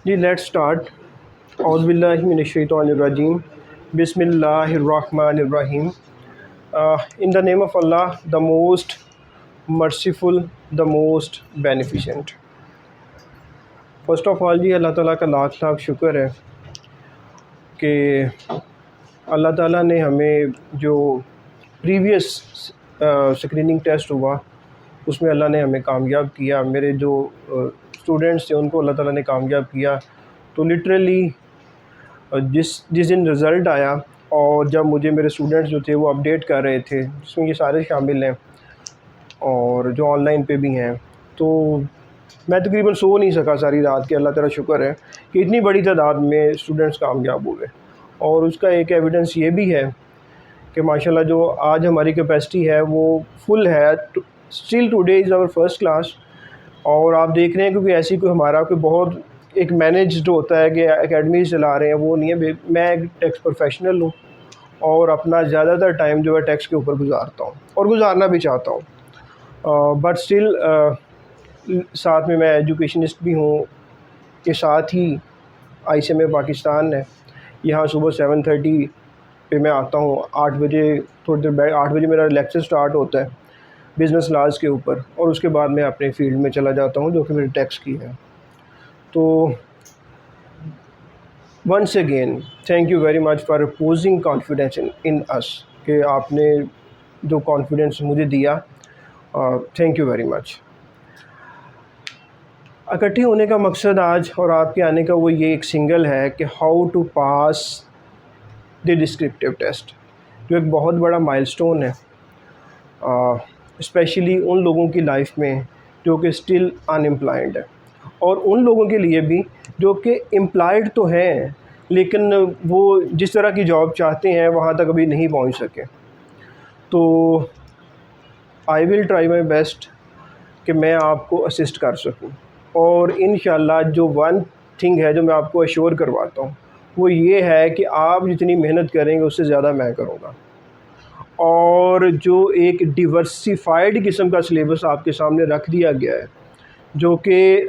Ji let's start. औज़ुबिल्लाहि मिनश्शैतानिर्रजीम। बिस्मिल्लाहिर्रहमानिर्रहीम। In the name of Allah, the most merciful, the most beneficent। First of all जी अल्लाह ताला का लाख लाख शुक्र है कि अल्लाह ताला ने हमें जो प्रीवियस स्क्रीनिंग टेस्ट हुआ उसमें अल्लाह ने हमें कामयाब किया। मेरे जो स्टूडेंट्स थे उनको अल्लाह ताला ने कामयाब किया। तो लिटरली जिस जिस दिन रिज़ल्ट आया और जब मुझे मेरे स्टूडेंट्स जो थे वो अपडेट कर रहे थे, जिसमें ये सारे शामिल हैं और जो ऑनलाइन पे भी हैं, तो मैं तकरीबन सो नहीं सका सारी रात के। अल्लाह ताला शुक्र है कि इतनी बड़ी तादाद में स्टूडेंट्स कामयाब हुए। और उसका एक एविडेंस ये भी है कि माशाल्लाह जो आज हमारी कैपेसिटी है वो फुल है। Still today is our first class. और आप देख रहे हैं क्योंकि ऐसी कोई हमारा कोई बहुत एक मैनेज्ड होता है कि एकेडमी चला रहे हैं, वो नहीं है। मैं एक टैक्स प्रोफेशनल हूँ और अपना ज़्यादातर टाइम जो है टैक्स के ऊपर गुजारता हूँ और गुजारना भी चाहता हूँ। बट स्टिल साथ में मैं एजुकेशनिस्ट भी हूँ। के साथ ही ICMA पाकिस्तान है, यहाँ सुबह 7:30 पे मैं आता हूँ। 8 बजे थोड़ी देर बैठ 8 बजे मेरा लेक्चर स्टार्ट होता है बिज़नेस लॉज के ऊपर, और उसके बाद मैं अपने फील्ड में चला जाता हूँ जो कि मेरी टैक्स की है। तो once again thank you very much for reposing confidence in us, कि आपने जो कॉन्फिडेंस मुझे दिया, थैंक यू वेरी मच। इकट्ठे होने का मकसद आज और आपके आने का वो ये एक सिंगल है कि how to pass the descriptive test, जो एक बहुत बड़ा माइलस्टोन है स्पेशली उन लोगों की लाइफ में जो कि स्टिल अनएम्प्लॉयड है, और उन लोगों के लिए भी जो कि एम्प्लॉयड तो हैं लेकिन वो जिस तरह की जॉब चाहते हैं वहाँ तक अभी नहीं पहुँच सके। तो I will try my best कि मैं आपको असिस्ट कर सकूं। और इंशाल्लाह जो वन थिंग है जो मैं आपको अश्योर करवाता हूँ वो ये है कि आप जितनी मेहनत करेंगे उससे ज़्यादा मैं करूँगा। और जो एक डिवर्सिफाइड किस्म का सिलेबस आपके सामने रख दिया गया है, जो कि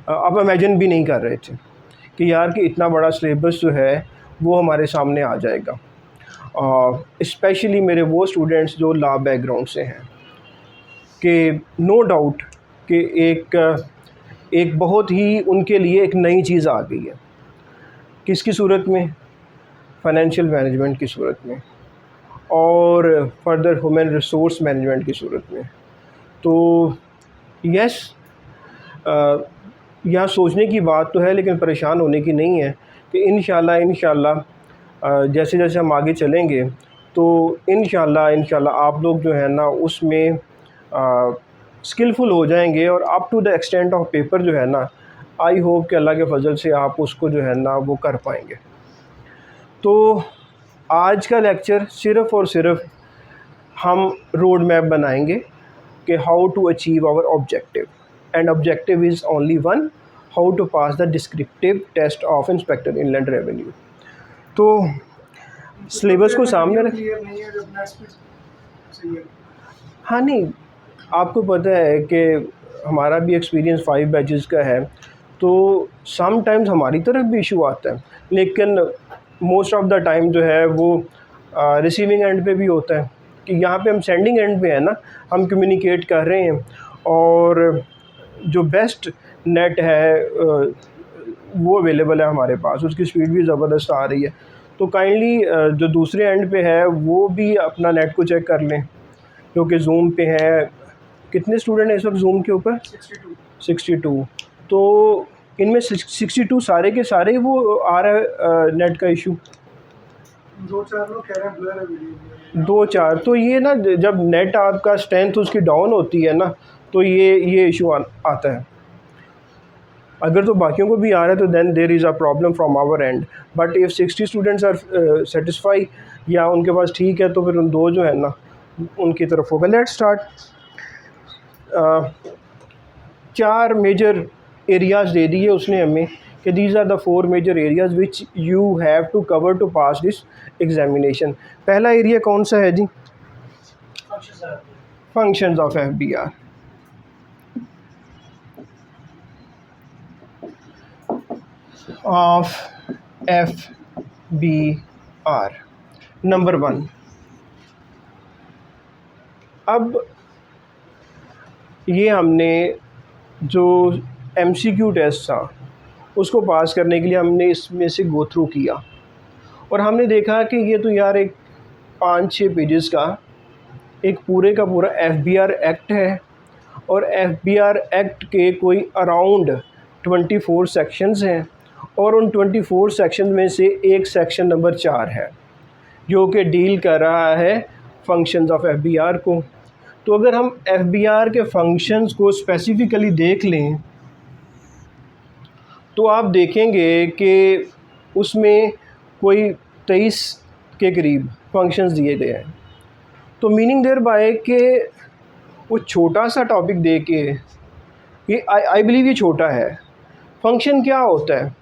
आप इमेजिन भी नहीं कर रहे थे कि यार कि इतना बड़ा सिलेबस जो है वो हमारे सामने आ जाएगा। स्पेशली मेरे वो स्टूडेंट्स जो लॉ बैकग्राउंड से हैं, कि नो डाउट कि एक बहुत ही उनके लिए एक नई चीज़ आ गई है। किसकी सूरत में? फाइनेंशियल मैनेजमेंट की सूरत में और फर्दर ह्यूमन रिसोर्स मैनेजमेंट की सूरत में। तो यस, यहाँ सोचने की बात तो है लेकिन परेशान होने की नहीं है कि इंशाल्लाह जैसे जैसे हम आगे चलेंगे तो इंशाल्लाह आप लोग जो है ना उसमें स्किलफुल हो जाएंगे, और up to the extent of paper जो है ना आई होप कि अल्लाह के फजल से आप उसको जो है ना वो कर पाएंगे। तो आज का लेक्चर सिर्फ़ और सिर्फ हम रोड मैप बनाएंगे कि how to achieve our objective, and objective is only one, how to pass the descriptive test of inspector inland revenue. तो सिलेबस को सामने रख। हाँ नहीं, आपको पता है कि हमारा भी एक्सपीरियंस 5 बैचेस का है, तो सम टाइम्स हमारी तरफ भी इशू आता है, लेकिन मोस्ट ऑफ द टाइम जो है वो रिसीविंग एंड पे भी होता है कि यहाँ पे हम सेंडिंग एंड पे है ना, हम कम्युनिकेट कर रहे हैं और जो बेस्ट नेट है वो अवेलेबल है हमारे पास, उसकी स्पीड भी ज़बरदस्त आ रही है। तो काइंडली जो दूसरे एंड पे है वो भी अपना नेट को चेक कर लें, क्योंकि जूम पे है। कितने स्टूडेंट हैं इस वक्त जूम के ऊपर? 62। तो इनमें 62 सारे के सारे वो आ रहा है नेट का इशू। 2-4 लोग कह रहे हैं ब्लर है वीडियो। 2-4 तो ये ना जब नेट आपका स्ट्रेंथ उसकी डाउन होती है ना तो ये इशू आता है। अगर तो बाकियों को भी आ रहा है तो then there is a problem from our end, but if 60 students are satisfy या उनके पास ठीक है तो फिर उन दो जो है ना उनकी तरफ होगा। Let's start. 4 मेजर एरियाज़ दे दिए उसने हमें कि these are the 4 major areas which you have to cover to pass this examination. पहला एरिया कौन सा है जी? Functions of FBR। Of FBR। Number 1, अब ये हमने जो MCQ टेस्ट था उसको पास करने के लिए हमने इसमें से गो थ्रू किया और हमने देखा कि ये तो यार एक 5-6 पेजेस का एक पूरे का पूरा FBR एक्ट है और FBR एक्ट के कोई अराउंड 24 सेक्शंस हैं और उन 24 सेक्शन में से एक सेक्शन नंबर 4 है जो कि डील कर रहा है फंक्शंस ऑफ FBR को। तो अगर हम FBR के फंक्शंस को स्पेसिफ़िकली देख लें तो आप देखेंगे कि उसमें कोई 23 के करीब फंक्शंस दिए गए हैं। तो मीनिंग देयर बाय कि वो छोटा सा टॉपिक दे के ये आई बिलीव ये छोटा है। फंक्शन क्या होता है,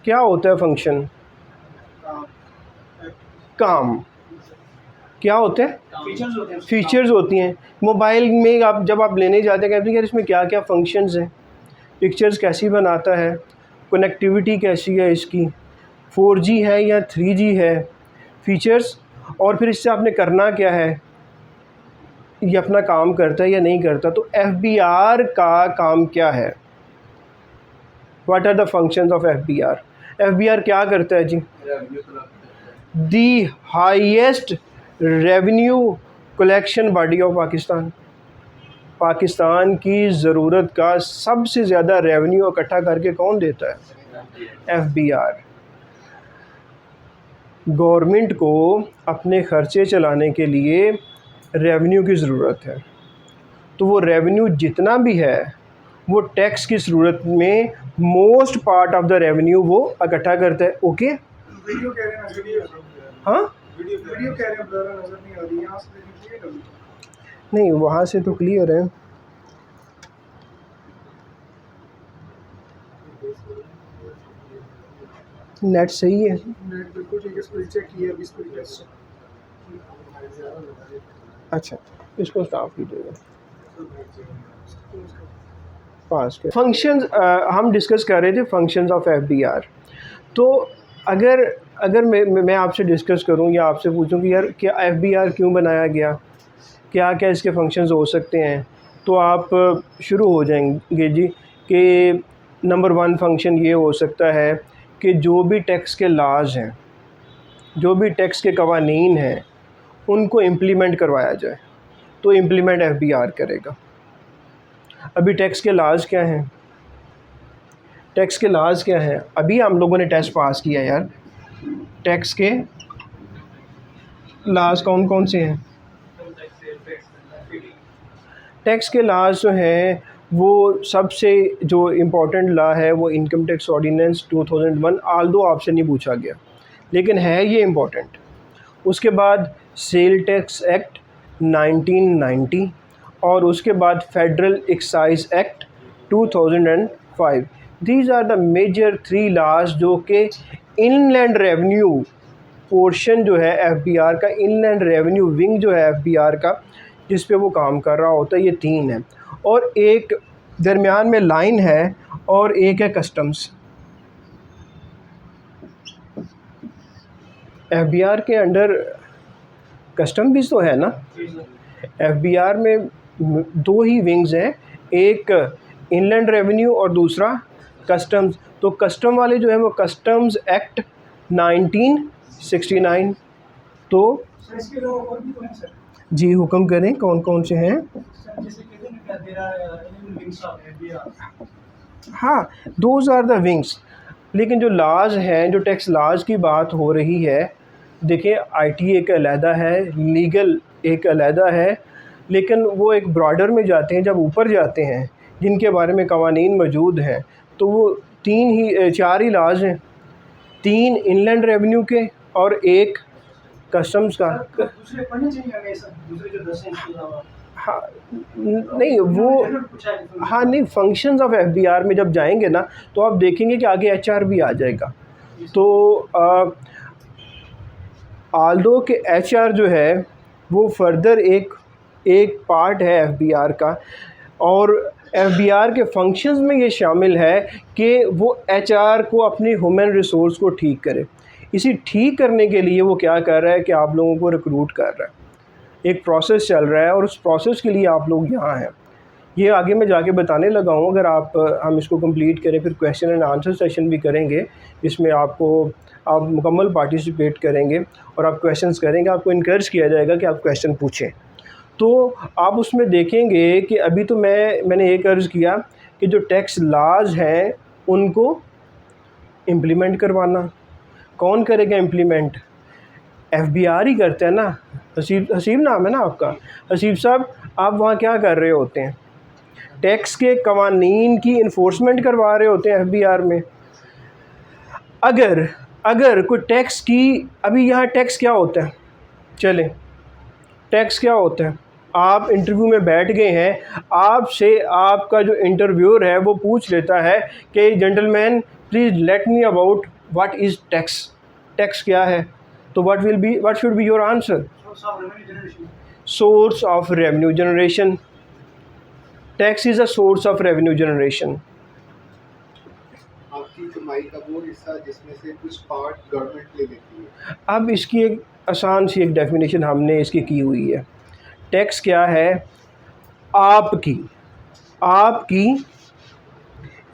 क्या होता है फंक्शन? काम। क्या होते हैं? फीचर्स होती हैं। मोबाइल में आप जब आप लेने जाते हैं कहते हैं यार इसमें क्या क्या फंक्शंस हैं, पिक्चर्स कैसी बनाता है, कनेक्टिविटी कैसी है इसकी, 4G है या 3G है, फीचर्स, और फिर इससे आपने करना क्या है, ये अपना काम करता है या नहीं करता। तो FBR का काम क्या है? What are the functions of FBR? FBR क्या करता है जी? The highest revenue collection body of Pakistan. Pakistan की ज़रूरत का सबसे ज़्यादा रेवेन्यू इकट्ठा करके कौन देता है? FBR। गवर्नमेंट को अपने ख़र्चे चलाने के लिए रेवेन्यू की ज़रूरत है, तो वो रेवेन्यू जितना भी है वो टैक्स की सूरत में most part of the revenue वो इकट्ठा करता है। ओके, वीडियो कह रहे हैं नजर नहीं आ रहा। हाँ वीडियो कह रहे हैं ब्लर नजर नहीं आ रही, यहाँ से देखिए कभी। नहीं, वहाँ से तो क्लियर है। नेट सही है, नेट बिल्कुल ठीक है, स्पीड चेक किया अभी, स्पीड टेस्ट। अच्छा इसको स्टॉप कीजिएगा। पास के फंक्शंस हम डिस्कस कर रहे थे, फंक्शंस ऑफ FBR। तो अगर मैं आपसे डिस्कस करूं या आपसे पूछूं कि यार क्या FBR क्यों बनाया गया, क्या क्या इसके फंक्शंस हो सकते हैं, तो आप शुरू हो जाएंगे जी कि नंबर 1 फंक्शन ये हो सकता है कि जो भी टैक्स के लाज हैं, जो भी टैक्स के कवानीन हैं, उनको इम्प्लीमेंट करवाया जाए। तो इम्प्लीमेंट FBR करेगा। अभी टैक्स के लाज क्या हैं? टैक्स के लाज क्या हैं? अभी हम लोगों ने टेस्ट पास किया यार, टैक्स के लाज कौन कौन से हैं? टैक्स के लाज जो हैं वो सबसे जो इम्पोर्टेंट लॉ है वो इनकम टैक्स ऑर्डिनेंस 2001, आल्दो आपसे नहीं पूछा गया लेकिन है ये इम्पोर्टेंट। उसके बाद सेल टैक्स एक्ट 1990 और उसके बाद federal excise act 2005। These are the major 3 laws जो कि इनलैंड रेवेन्यू पोर्शन जो है FBR का, इनलैंड रेवेन्यू विंग जो है FBR का, जिस पे वो काम कर रहा होता है, ये 3 है। और एक दरमियान में लाइन है और एक है कस्टम्स। FBR के अंडर कस्टम भी तो है ना। FBR में 2 ही विंग्स हैं, एक इनलैंड रेवेन्यू और दूसरा कस्टम्स। तो कस्टम वाले जो है वो कस्टम्स एक्ट 1969। तो सर इसके अलावा और भी तो हैं सर। जी हुक्म करें, कौन कौन से हैं? सर जैसे कहते हैं ना there are wings of FBR। हाँ, दोज आर द विंग्स। लेकिन जो लाज हैं, जो टैक्स लाज की बात हो रही है, देखिए IT एक अलहदा है, लीगल एक अलहदा है, लेकिन वो एक ब्रॉडर में जाते हैं। जब ऊपर जाते हैं जिनके बारे में कवानीन मौजूद हैं, तो वो 4 ही लाज हैं, 3 इनलैंड रेवेन्यू के और एक कस्टम्स का। दूसरे पढ़ने चाहिए हमें सर, दूसरे जो 10 हैं इसके अलावा। हाँ नहीं वो, हाँ नहीं, फंक्शंस ऑफ FBR में जब जाएंगे ना तो आप देखेंगे कि आगे HR भी आ जाएगा। तो आल्दो के HR जो है वो फर्दर एक पार्ट है FBR का। और एफबीआर के फंक्शंस में ये शामिल है कि वो एचआर को अपनी ह्यूमन रिसोर्स को ठीक करे। इसी ठीक करने के लिए वो क्या कर रहा है कि आप लोगों को रिक्रूट कर रहा है। एक प्रोसेस चल रहा है और उस प्रोसेस के लिए आप लोग यहाँ हैं। ये आगे मैं जाके बताने लगा हूँ। अगर हम इसको कंप्लीट करें फिर क्वेश्चन एंड आंसर सेशन भी करेंगे, जिसमें आप मुकम्मल पार्टिसिपेट करेंगे और आप क्वेश्चंस करेंगे। आपको इनकरेज किया जाएगा कि आप क्वेश्चन पूछें। तो आप उसमें देखेंगे कि अभी तो मैंने एक अर्ज़ किया कि जो टैक्स लाज हैं उनको इम्प्लीमेंट करवाना। कौन करेगा इम्प्लीमेंट? एफबीआर ही करते हैं ना। हसीब नाम है ना आपका। हसीब साहब, आप वहाँ क्या कर रहे होते हैं? टैक्स के कवानीन की इन्फोर्समेंट करवा रहे होते हैं एफबीआर में। अगर कोई टैक्स की, अभी यहाँ टैक्स क्या होता है? चले, टैक्स क्या होता है? आप इंटरव्यू में बैठ गए हैं, आपसे आपका जो इंटरव्यूअर है वो पूछ लेता है कि gentleman please let me about what is tax. Tax क्या है? तो what should be your answer? Source of revenue generation. Tax is a source of revenue generation. आपकी कमाई का वो हिस्सा जिसमें से कुछ पार्ट गवर्नमेंट ले लेती है। अब इसकी एक आसान सी एक डेफिनेशन हमने इसकी की हुई है। टैक्स क्या है? आपकी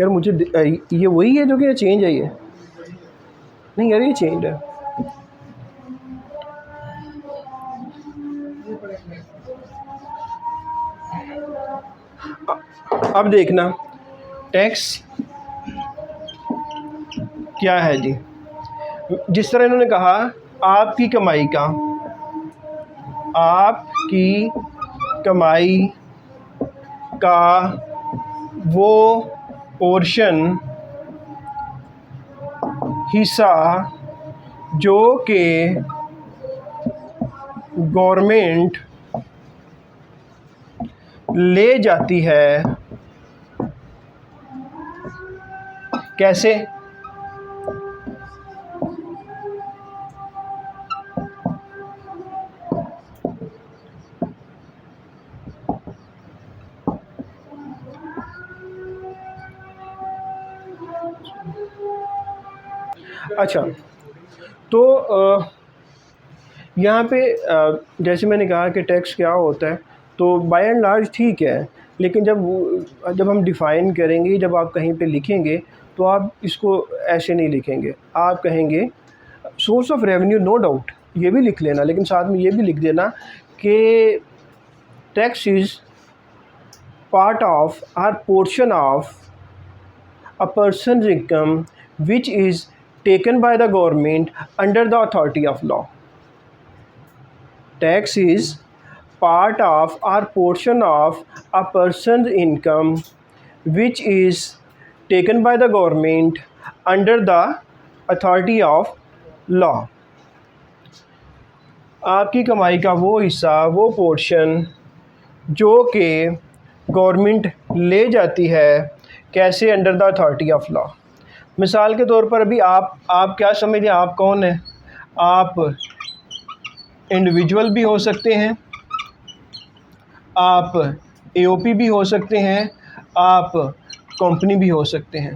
यार मुझे ये वही है जो कि चेंज है। ये नहीं यार, ये चेंज है। अब देखना टैक्स क्या है जी। जिस तरह इन्होंने कहा आपकी कमाई का वो पोर्शन हिस्सा जो कि गवर्नमेंट ले जाती है, कैसे? अच्छा, तो यहाँ पे जैसे मैंने कहा कि टैक्स क्या होता है, तो बाय एंड लार्ज ठीक है। लेकिन जब हम डिफ़ाइन करेंगे, जब आप कहीं पे लिखेंगे तो आप इसको ऐसे नहीं लिखेंगे। आप कहेंगे source of revenue, no doubt ये भी लिख लेना, लेकिन साथ में ये भी लिख देना कि टैक्स इज़ पार्ट ऑफ और portion of a person's income which is taken by the government under the authority of law. Tax is part of or portion of a person's income which is taken by the government under the authority of law. आपकी कमाई का वो हिस्सा, वो portion जो कि government ले जाती है, कैसे? Under the authority of law. मिसाल के तौर पर अभी आप क्या समझें? आप कौन हैं? आप इंडिविजुअल भी हो सकते हैं, आप एओपी भी हो सकते हैं, आप कंपनी भी हो सकते हैं।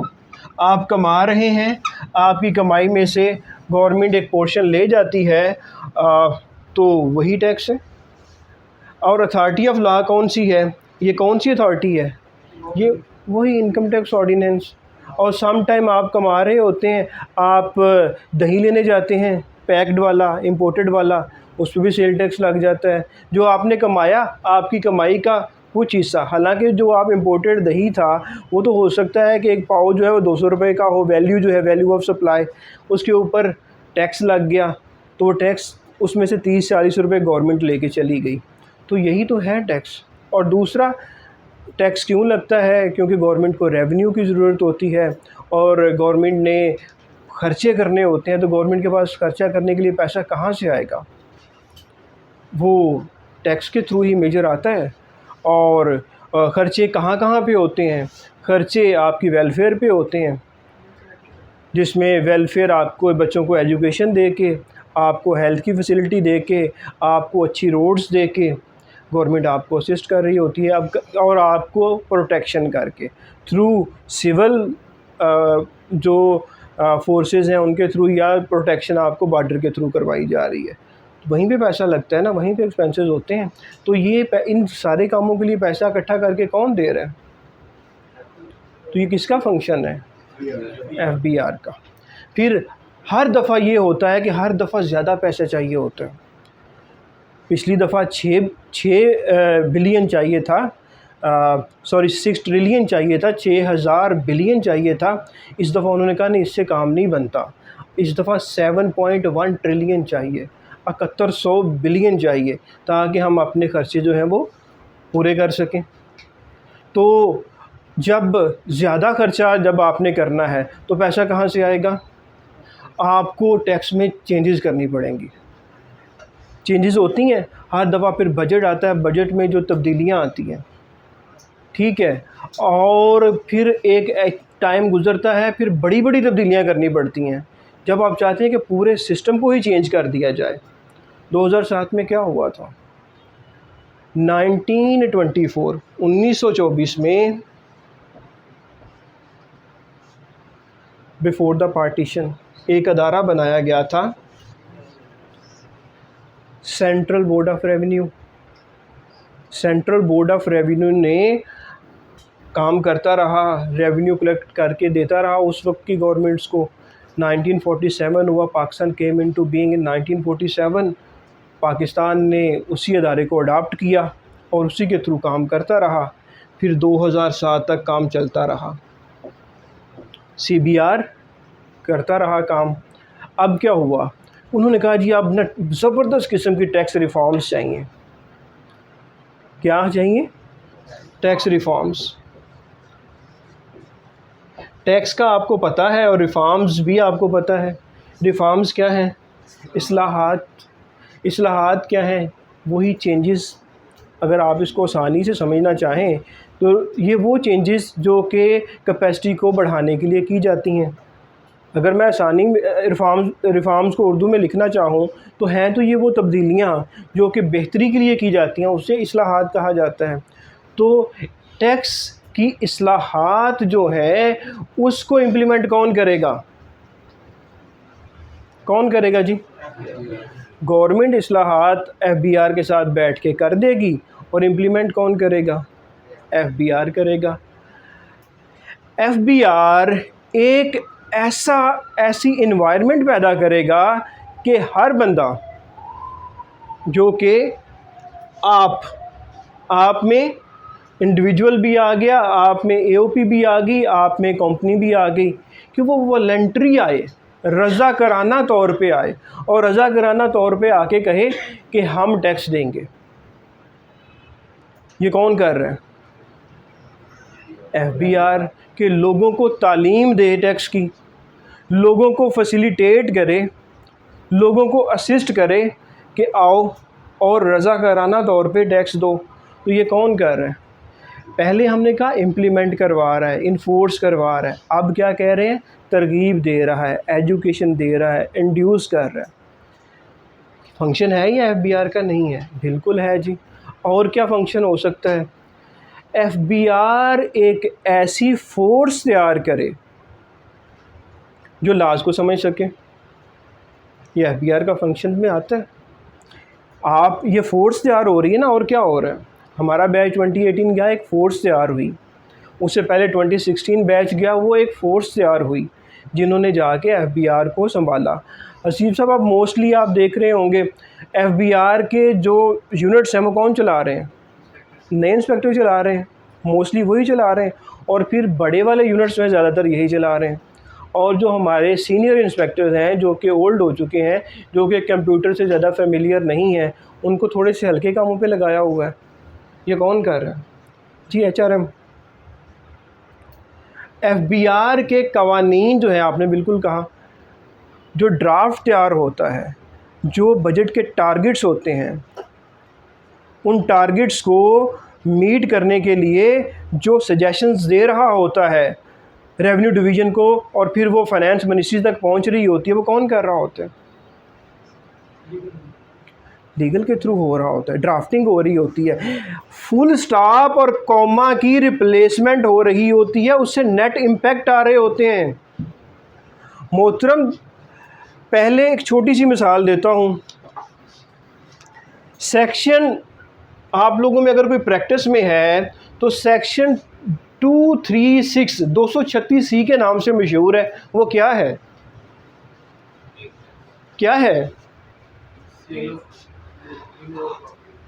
आप कमा रहे हैं, आपकी कमाई में से गवर्नमेंट एक पोर्शन ले जाती है, तो वही टैक्स है। और अथॉरिटी ऑफ लॉ कौन सी है? ये कौन सी अथॉरिटी है? ये वही इनकम टैक्स ऑर्डिनेंस। और सम टाइम आप कमा रहे होते हैं, आप दही लेने जाते हैं, पैक्ड वाला, इंपोर्टेड वाला, उस पर भी सेल टैक्स लग जाता है। जो आपने कमाया, आपकी कमाई का कुछ हिस्सा, हालांकि जो आप इंपोर्टेड दही था वो तो हो सकता है कि एक पाव जो है वो 200 रुपये का हो, वैल्यू जो है वैल्यू ऑफ सप्लाई, उसके ऊपर टैक्स लग गया, तो वो टैक्स उसमें से 30-40 रुपये गवर्नमेंट लेके चली गई। तो यही तो है टैक्स। और दूसरा, टैक्स क्यों लगता है? क्योंकि गवर्नमेंट को रेवेन्यू की ज़रूरत होती है और गवर्नमेंट ने खर्चे करने होते हैं, तो गवर्नमेंट के पास खर्चा करने के लिए पैसा कहाँ से आएगा? वो टैक्स के थ्रू ही मेजर आता है। और खर्चे कहाँ पे होते हैं? खर्चे आपकी वेलफेयर पे होते हैं, जिसमें वेलफेयर आपको बच्चों को एजुकेशन दे के, आपको हेल्थ की फैसिलिटी दे के, आपको अच्छी रोड्स दे के, गवर्नमेंट आपको असिस्ट कर रही होती है और आपको प्रोटेक्शन करके थ्रू सिविल जो फोर्सेस हैं उनके थ्रू, या प्रोटेक्शन आपको बॉर्डर के थ्रू करवाई जा रही है। तो वहीं पे पैसा लगता है ना, वहीं पे एक्सपेंसेस होते हैं। तो ये इन सारे कामों के लिए पैसा इकट्ठा करके कौन दे रहा है? तो ये किसका फंक्शन है? FBR का। फिर हर दफ़ा ये होता है कि हर दफ़ा ज़्यादा पैसा चाहिए होता है। पिछली दफ़ा 6 बिलियन चाहिए था, 6 ट्रिलियन चाहिए था, 6000 बिलियन चाहिए था। इस दफ़ा उन्होंने कहा नहीं, इससे काम नहीं बनता, इस दफ़ा 7.1 ट्रिलियन चाहिए, 7100 बिलियन चाहिए, ताकि हम अपने खर्चे जो हैं वो पूरे कर सकें। तो जब ज़्यादा खर्चा जब आपने करना है तो पैसा कहाँ से आएगा? आपको टैक्स में चेंजेस करनी पड़ेंगी। चेंजेस होती हैं हर दफ़ा, फिर बजट आता है, बजट में जो तब्दीलियाँ आती हैं, ठीक है, और फिर एक टाइम गुज़रता है, फिर बड़ी बड़ी तब्दीलियाँ करनी पड़ती हैं जब आप चाहते हैं कि पूरे सिस्टम को ही चेंज कर दिया जाए। 2007 में क्या हुआ था? 1924 में बिफोर द पार्टीशन एक अदारा बनाया गया था, central board of revenue. Central board of revenue ने काम करता रहा, रेवेन्यू कलेक्ट करके देता रहा उस वक्त की गवर्नमेंट्स को। 1947 हुआ, Pakistan came into being in 1947। Pakistan ने उसी अदारे को अडॉप्ट किया और उसी के थ्रू काम करता रहा। फिर 2007 तक काम चलता रहा, CBR करता रहा काम। अब क्या हुआ? उन्होंने कहा जी अब ना ज़बरदस्त किस्म की टैक्स रिफॉर्म्स चाहिए। क्या चाहिए? Tax reforms. टैक्स का आपको पता है और रिफॉर्म्स भी आपको पता है। रिफॉर्म्स क्या हैं? इस्लाहात। इस्लाहात क्या हैं? वही चेंजेस। अगर आप इसको आसानी से समझना चाहें तो ये वो चेंजेस जो कि कैपेसिटी को बढ़ाने के लिए की जाती हैं। अगर मैं आसानी में रिफॉर्म्स को उर्दू में लिखना चाहूँ तो हैं तो ये वो तब्दीलियाँ जो कि बेहतरी के लिए की जाती हैं, उससे इस्लाहात कहा जाता है। तो टैक्स की इस्लाहात जो है उसको इम्प्लीमेंट कौन करेगा? कौन करेगा जी? गवर्नमेंट इस्लाहात FBR के साथ बैठ के कर देगी और इम्प्लीमेंट कौन करेगा? FBR करेगा। FBR एक ऐसी इन्वायरमेंट पैदा करेगा कि हर बंदा जो कि आप में इंडिविजुअल भी आ गया, आप में AOP भी आ गई, आप में कंपनी भी आ गई, कि वो वॉलंटरी आए, रज़ा कराना तौर पे आए और रज़ा कराना तौर पे आके कहे कि हम टैक्स देंगे। ये कौन कर रहा है? FBR के लोगों को तालीम दे टैक्स की, लोगों को फैसिलिटेट करे, लोगों को असिस्ट करे कि आओ और रज़ाकाराना तौर पे टैक्स दो। तो ये कौन कर रहा है? पहले हमने कहा इम्प्लीमेंट करवा रहा है, इन्फोर्स करवा रहा है, अब क्या कह रहे हैं? तरगीब दे रहा है, एजुकेशन दे रहा है, इंड्यूस कर रहा है। फंक्शन है या FBR का? नहीं है, बिल्कुल है जी। और क्या फंक्शन हो सकता है? FBR एक ऐसी फोर्स तैयार करे जो लाज को समझ सके। ये FBR का फंक्शन में आता है। आप ये फ़ोर्स तैयार हो रही है ना, और क्या हो रहा है? हमारा बैच 2018 गया, एक फ़ोर्स तैयार हुई। उससे पहले 2016 बैच गया, वो एक फ़ोर्स तैयार हुई जिन्होंने जाके FBR को संभाला। हसीब साहब, आप मोस्टली आप देख रहे होंगे FBR के जो यूनिट्स हैं वो कौन चला रहे हैं? नए इंस्पेक्टर चला रहे हैं, मोस्टली वही चला रहे हैं। और फिर बड़े वाले यूनिट्स में ज़्यादातर यही चला रहे हैं। और जो हमारे सीनियर इंस्पेक्टर्स हैं जो कि ओल्ड हो चुके हैं, जो कि कंप्यूटर से ज़्यादा फेमिलियर नहीं हैं, उनको थोड़े से हल्के कामों पे लगाया हुआ है। ये कौन कर रहा है जी? HRM। FBR के कवानीन जो है, आपने बिल्कुल कहा, जो ड्राफ्ट तैयार होता है, जो बजट के टारगेट्स होते हैं, उन टारगेट्स को मीट करने के लिए जो सजेशंस दे रहा होता है रेवेन्यू डिवीज़न को, और फिर वो फाइनेंस मिनिस्ट्री तक पहुंच रही होती है, वो कौन कर रहा होता है? लीगल के थ्रू हो रहा होता है, ड्राफ्टिंग हो रही होती है, फुल स्टॉप और कॉमा की रिप्लेसमेंट हो रही होती है, उससे नेट इम्पैक्ट आ रहे होते हैं। मोहतरम, पहले एक छोटी सी मिसाल देता हूँ। सेक्शन, आप लोगों में अगर कोई प्रैक्टिस में है तो सेक्शन 236 के नाम से मशहूर है। वो क्या है? क्या है?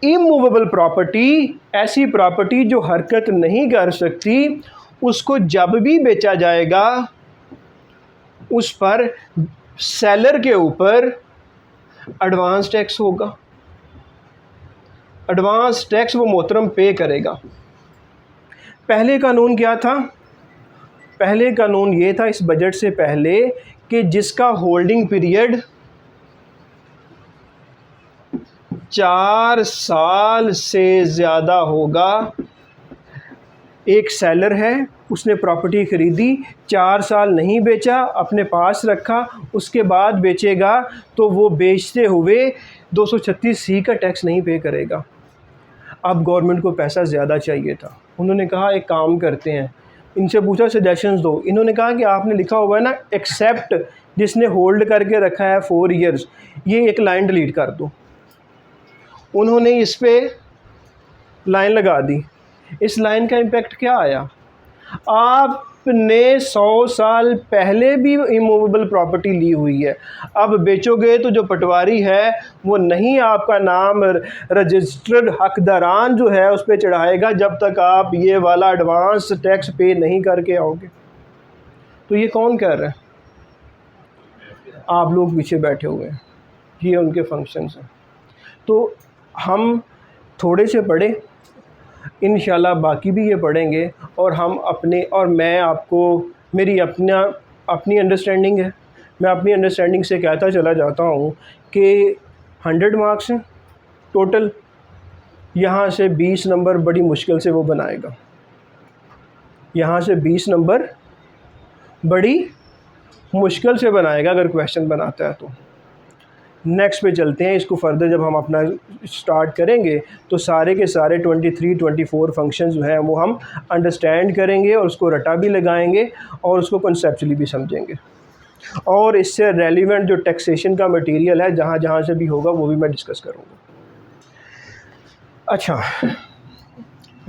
इमूवेबल प्रॉपर्टी, ऐसी प्रॉपर्टी जो हरकत नहीं कर सकती, उसको जब भी बेचा जाएगा उस पर सेलर के ऊपर एडवांस टैक्स होगा। एडवांस टैक्स वो मोहतरम पे करेगा। पहले कानून क्या था? पहले कानून ये था इस बजट से पहले कि जिसका होल्डिंग पीरियड 4 साल से ज़्यादा होगा, एक सेलर है, उसने प्रॉपर्टी ख़रीदी, 4 साल नहीं बेचा, अपने पास रखा, उसके बाद बेचेगा तो वो बेचते हुए 236C का टैक्स नहीं पे करेगा। अब गवर्नमेंट को पैसा ज़्यादा चाहिए था, उन्होंने कहा एक काम करते हैं, इनसे पूछा सजेशंस दो, इन्होंने कहा कि आपने लिखा हुआ है ना एक्सेप्ट, जिसने होल्ड करके रखा है 4 इयर्स, ये एक लाइन डिलीट कर दो। उन्होंने इस पे लाइन लगा दी। इस लाइन का इम्पेक्ट क्या आया? आपने 100 साल पहले भी इमूवेबल प्रॉपर्टी ली हुई है, अब बेचोगे तो जो पटवारी है वो नहीं आपका नाम रजिस्टर्ड हकदारान जो है उस पर चढ़ाएगा जब तक आप ये वाला एडवांस टैक्स पे नहीं करके आओगे। तो ये कौन कर रहा है? आप लोग पीछे बैठे हुए हैं, ये उनके फंक्शंस हैं। तो हम थोड़े से पढ़े, इंशाल्लाह बाकी भी ये पढ़ेंगे, और हम अपने, और मैं आपको, मेरी अपनी अंडरस्टैंडिंग है, मैं अपनी अंडरस्टैंडिंग से कहता चला जाता हूँ कि 100 मार्क्स हैं टोटल, यहाँ से 20 नंबर बड़ी मुश्किल से वो बनाएगा, यहाँ से 20 नंबर बड़ी मुश्किल से बनाएगा अगर क्वेश्चन बनाता है तो। नेक्स्ट पे चलते हैं, इसको फर्दर जब हम अपना स्टार्ट करेंगे तो सारे के सारे 23-24 फंक्शन जो हैं वो हम अंडरस्टैंड करेंगे और उसको रटा भी लगाएंगे और उसको कॉन्सेप्चुअली भी समझेंगे, और इससे रेलिवेंट जो टैक्सेशन का मटेरियल है जहाँ जहाँ से भी होगा वो भी मैं डिस्कस करूँगा। अच्छा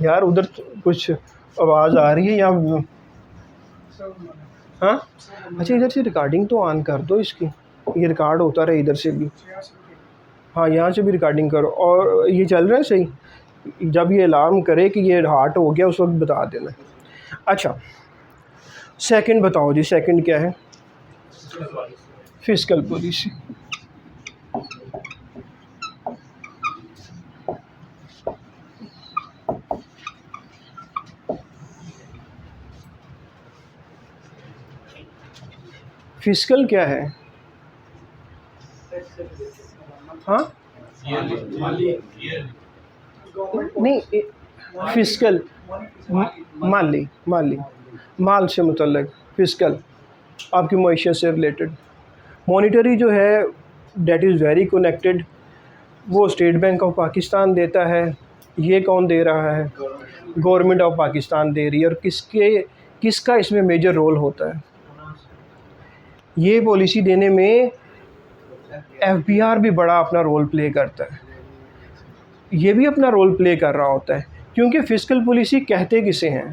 यार, उधर कुछ आवाज़ आ रही है या? हाँ अच्छा, इधर से रिकॉर्डिंग तो ऑन कर दो इसकी, ये रिकॉर्ड होता रहे इधर से भी। हाँ, यहाँ से भी रिकॉर्डिंग करो, और ये चल रहा है सही। जब ये अलार्म करे कि ये हार्ट हो गया उस वक्त बता देना। अच्छा, सेकंड बताओ जी, सेकंड क्या है? Fiscal policy. फिस्कल क्या है? हाँ नहीं, फिस्कल माली माल से मुतल्लिक, फिस्कल आपकी मईशत से रिलेटेड। मॉनिटरी जो है डेट इज़ वेरी कनेक्टेड, वो स्टेट बैंक ऑफ पाकिस्तान देता है। ये कौन दे रहा है? गवर्नमेंट ऑफ पाकिस्तान दे रही है। और किसका इसमें मेजर रोल होता है? ये पॉलिसी देने में FBR भी बड़ा अपना रोल प्ले करता है, ये भी अपना रोल प्ले कर रहा होता है, क्योंकि फिस्कल पॉलिसी कहते किसे हैं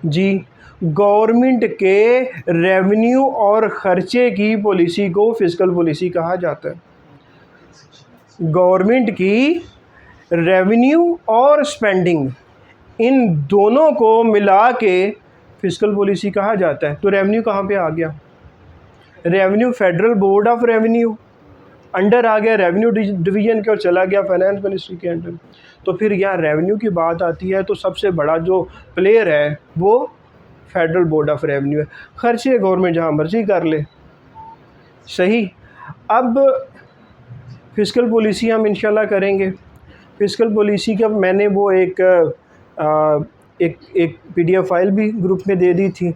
जी? गवर्नमेंट के रेवेन्यू और ख़र्चे की पॉलिसी को फिस्कल पॉलिसी कहा जाता है। गवर्नमेंट की रेवेन्यू और स्पेंडिंग, इन दोनों को मिला के फिस्कल पॉलिसी कहा जाता है। तो रेवेन्यू कहाँ पे आ गया? Revenue federal board of revenue under आ गया, रेवेन्यू डिवीज़न के, और चला गया फाइनेंस मिनिस्ट्री के अंडर। तो फिर यहाँ रेवेन्यू की बात आती है तो सबसे बड़ा जो प्लेयर है वो फेडरल बोर्ड ऑफ रेवेन्यू है। खर्चे गवर्नमेंट जहाँ मर्जी कर ले, सही। अब फिस्कल पॉलिसी हम इंशाल्लाह करेंगे। फिस्कल पॉलिसी का मैंने वो एक PDF फाइल भी ग्रुप में दे दी थी,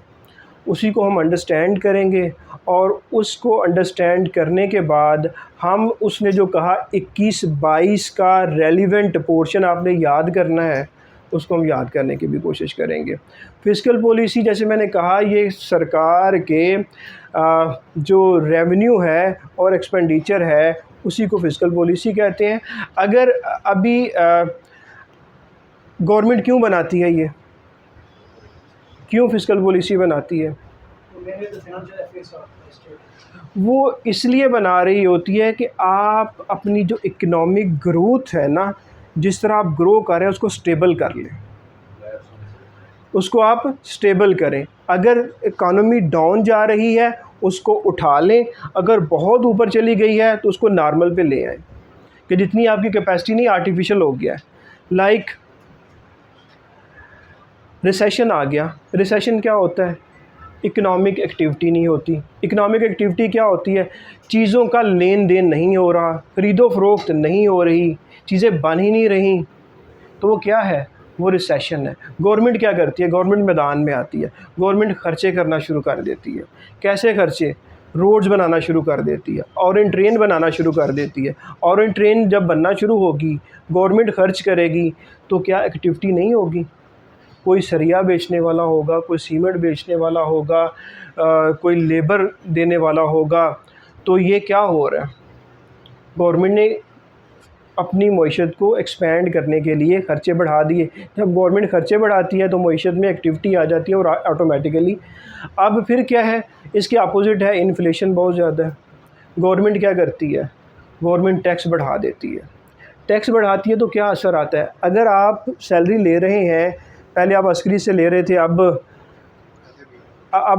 उसी को हम अंडरस्टैंड करेंगे और उसको अंडरस्टैंड करने के बाद हम उसने जो कहा 21-22 का रेलिवेंट पोर्शन आपने याद करना है, उसको हम याद करने की भी कोशिश करेंगे। फ़िस्कल पॉलिसी जैसे मैंने कहा ये सरकार के जो रेवेन्यू है और एक्सपेंडिचर है उसी को फ़िस्कल पॉलिसी कहते हैं। अगर अभी गवर्नमेंट क्यों बनाती है ये, क्यों फ़िस्कल पॉलिसी बनाती है? वो इसलिए बना रही होती है कि आप अपनी जो इकोनॉमिक ग्रोथ है ना, जिस तरह आप ग्रो कर रहे हैं उसको स्टेबल कर लें, उसको आप स्टेबल करें। अगर इकॉनमी डाउन जा रही है उसको उठा लें, अगर बहुत ऊपर चली गई है तो उसको नॉर्मल पे ले आएं कि जितनी आपकी कैपेसिटी नहीं आर्टिफिशियल हो गया है। लाइक रिसेशन आ गया। रिसेशन क्या होता है? इकोनॉमिक एक्टिविटी नहीं होती। इकोनॉमिक एक्टिविटी क्या होती है? चीज़ों का लेन देन नहीं हो रहा, ख़रीदो फ़रोख्त नहीं हो रही, चीज़ें बन ही नहीं रही, तो वो क्या है? वो रिसेशन है। गवर्नमेंट क्या करती है? गवर्नमेंट मैदान में आती है, गवर्नमेंट खर्चे करना शुरू कर देती है। कैसे खर्चे? रोड्स बनाना शुरू कर देती है, ऑरेंज ट्रेन बनाना शुरू कर देती है। ऑरेंज ट्रेन जब बनना शुरू होगी, गवर्नमेंट खर्च करेगी, तो क्या एक्टिविटी नहीं होगी? कोई सरिया बेचने वाला होगा, कोई सीमेंट बेचने वाला होगा, कोई लेबर देने वाला होगा। तो ये क्या हो रहा है? गवर्नमेंट ने अपनी मईशत को एक्सपेंड करने के लिए खर्चे बढ़ा दिए। जब गवर्नमेंट खर्चे बढ़ाती है तो मईशत में एक्टिविटी आ जाती है और ऑटोमेटिकली। अब फिर क्या है? इसके अपोजिट है, इन्फ्लेशन बहुत ज़्यादा है। गवर्नमेंट क्या करती है? गवर्नमेंट टैक्स बढ़ा देती है। टैक्स बढ़ाती है तो क्या असर आता है? अगर आप सैलरी ले रहे हैं, पहले आप अस्करी से ले रहे थे, अब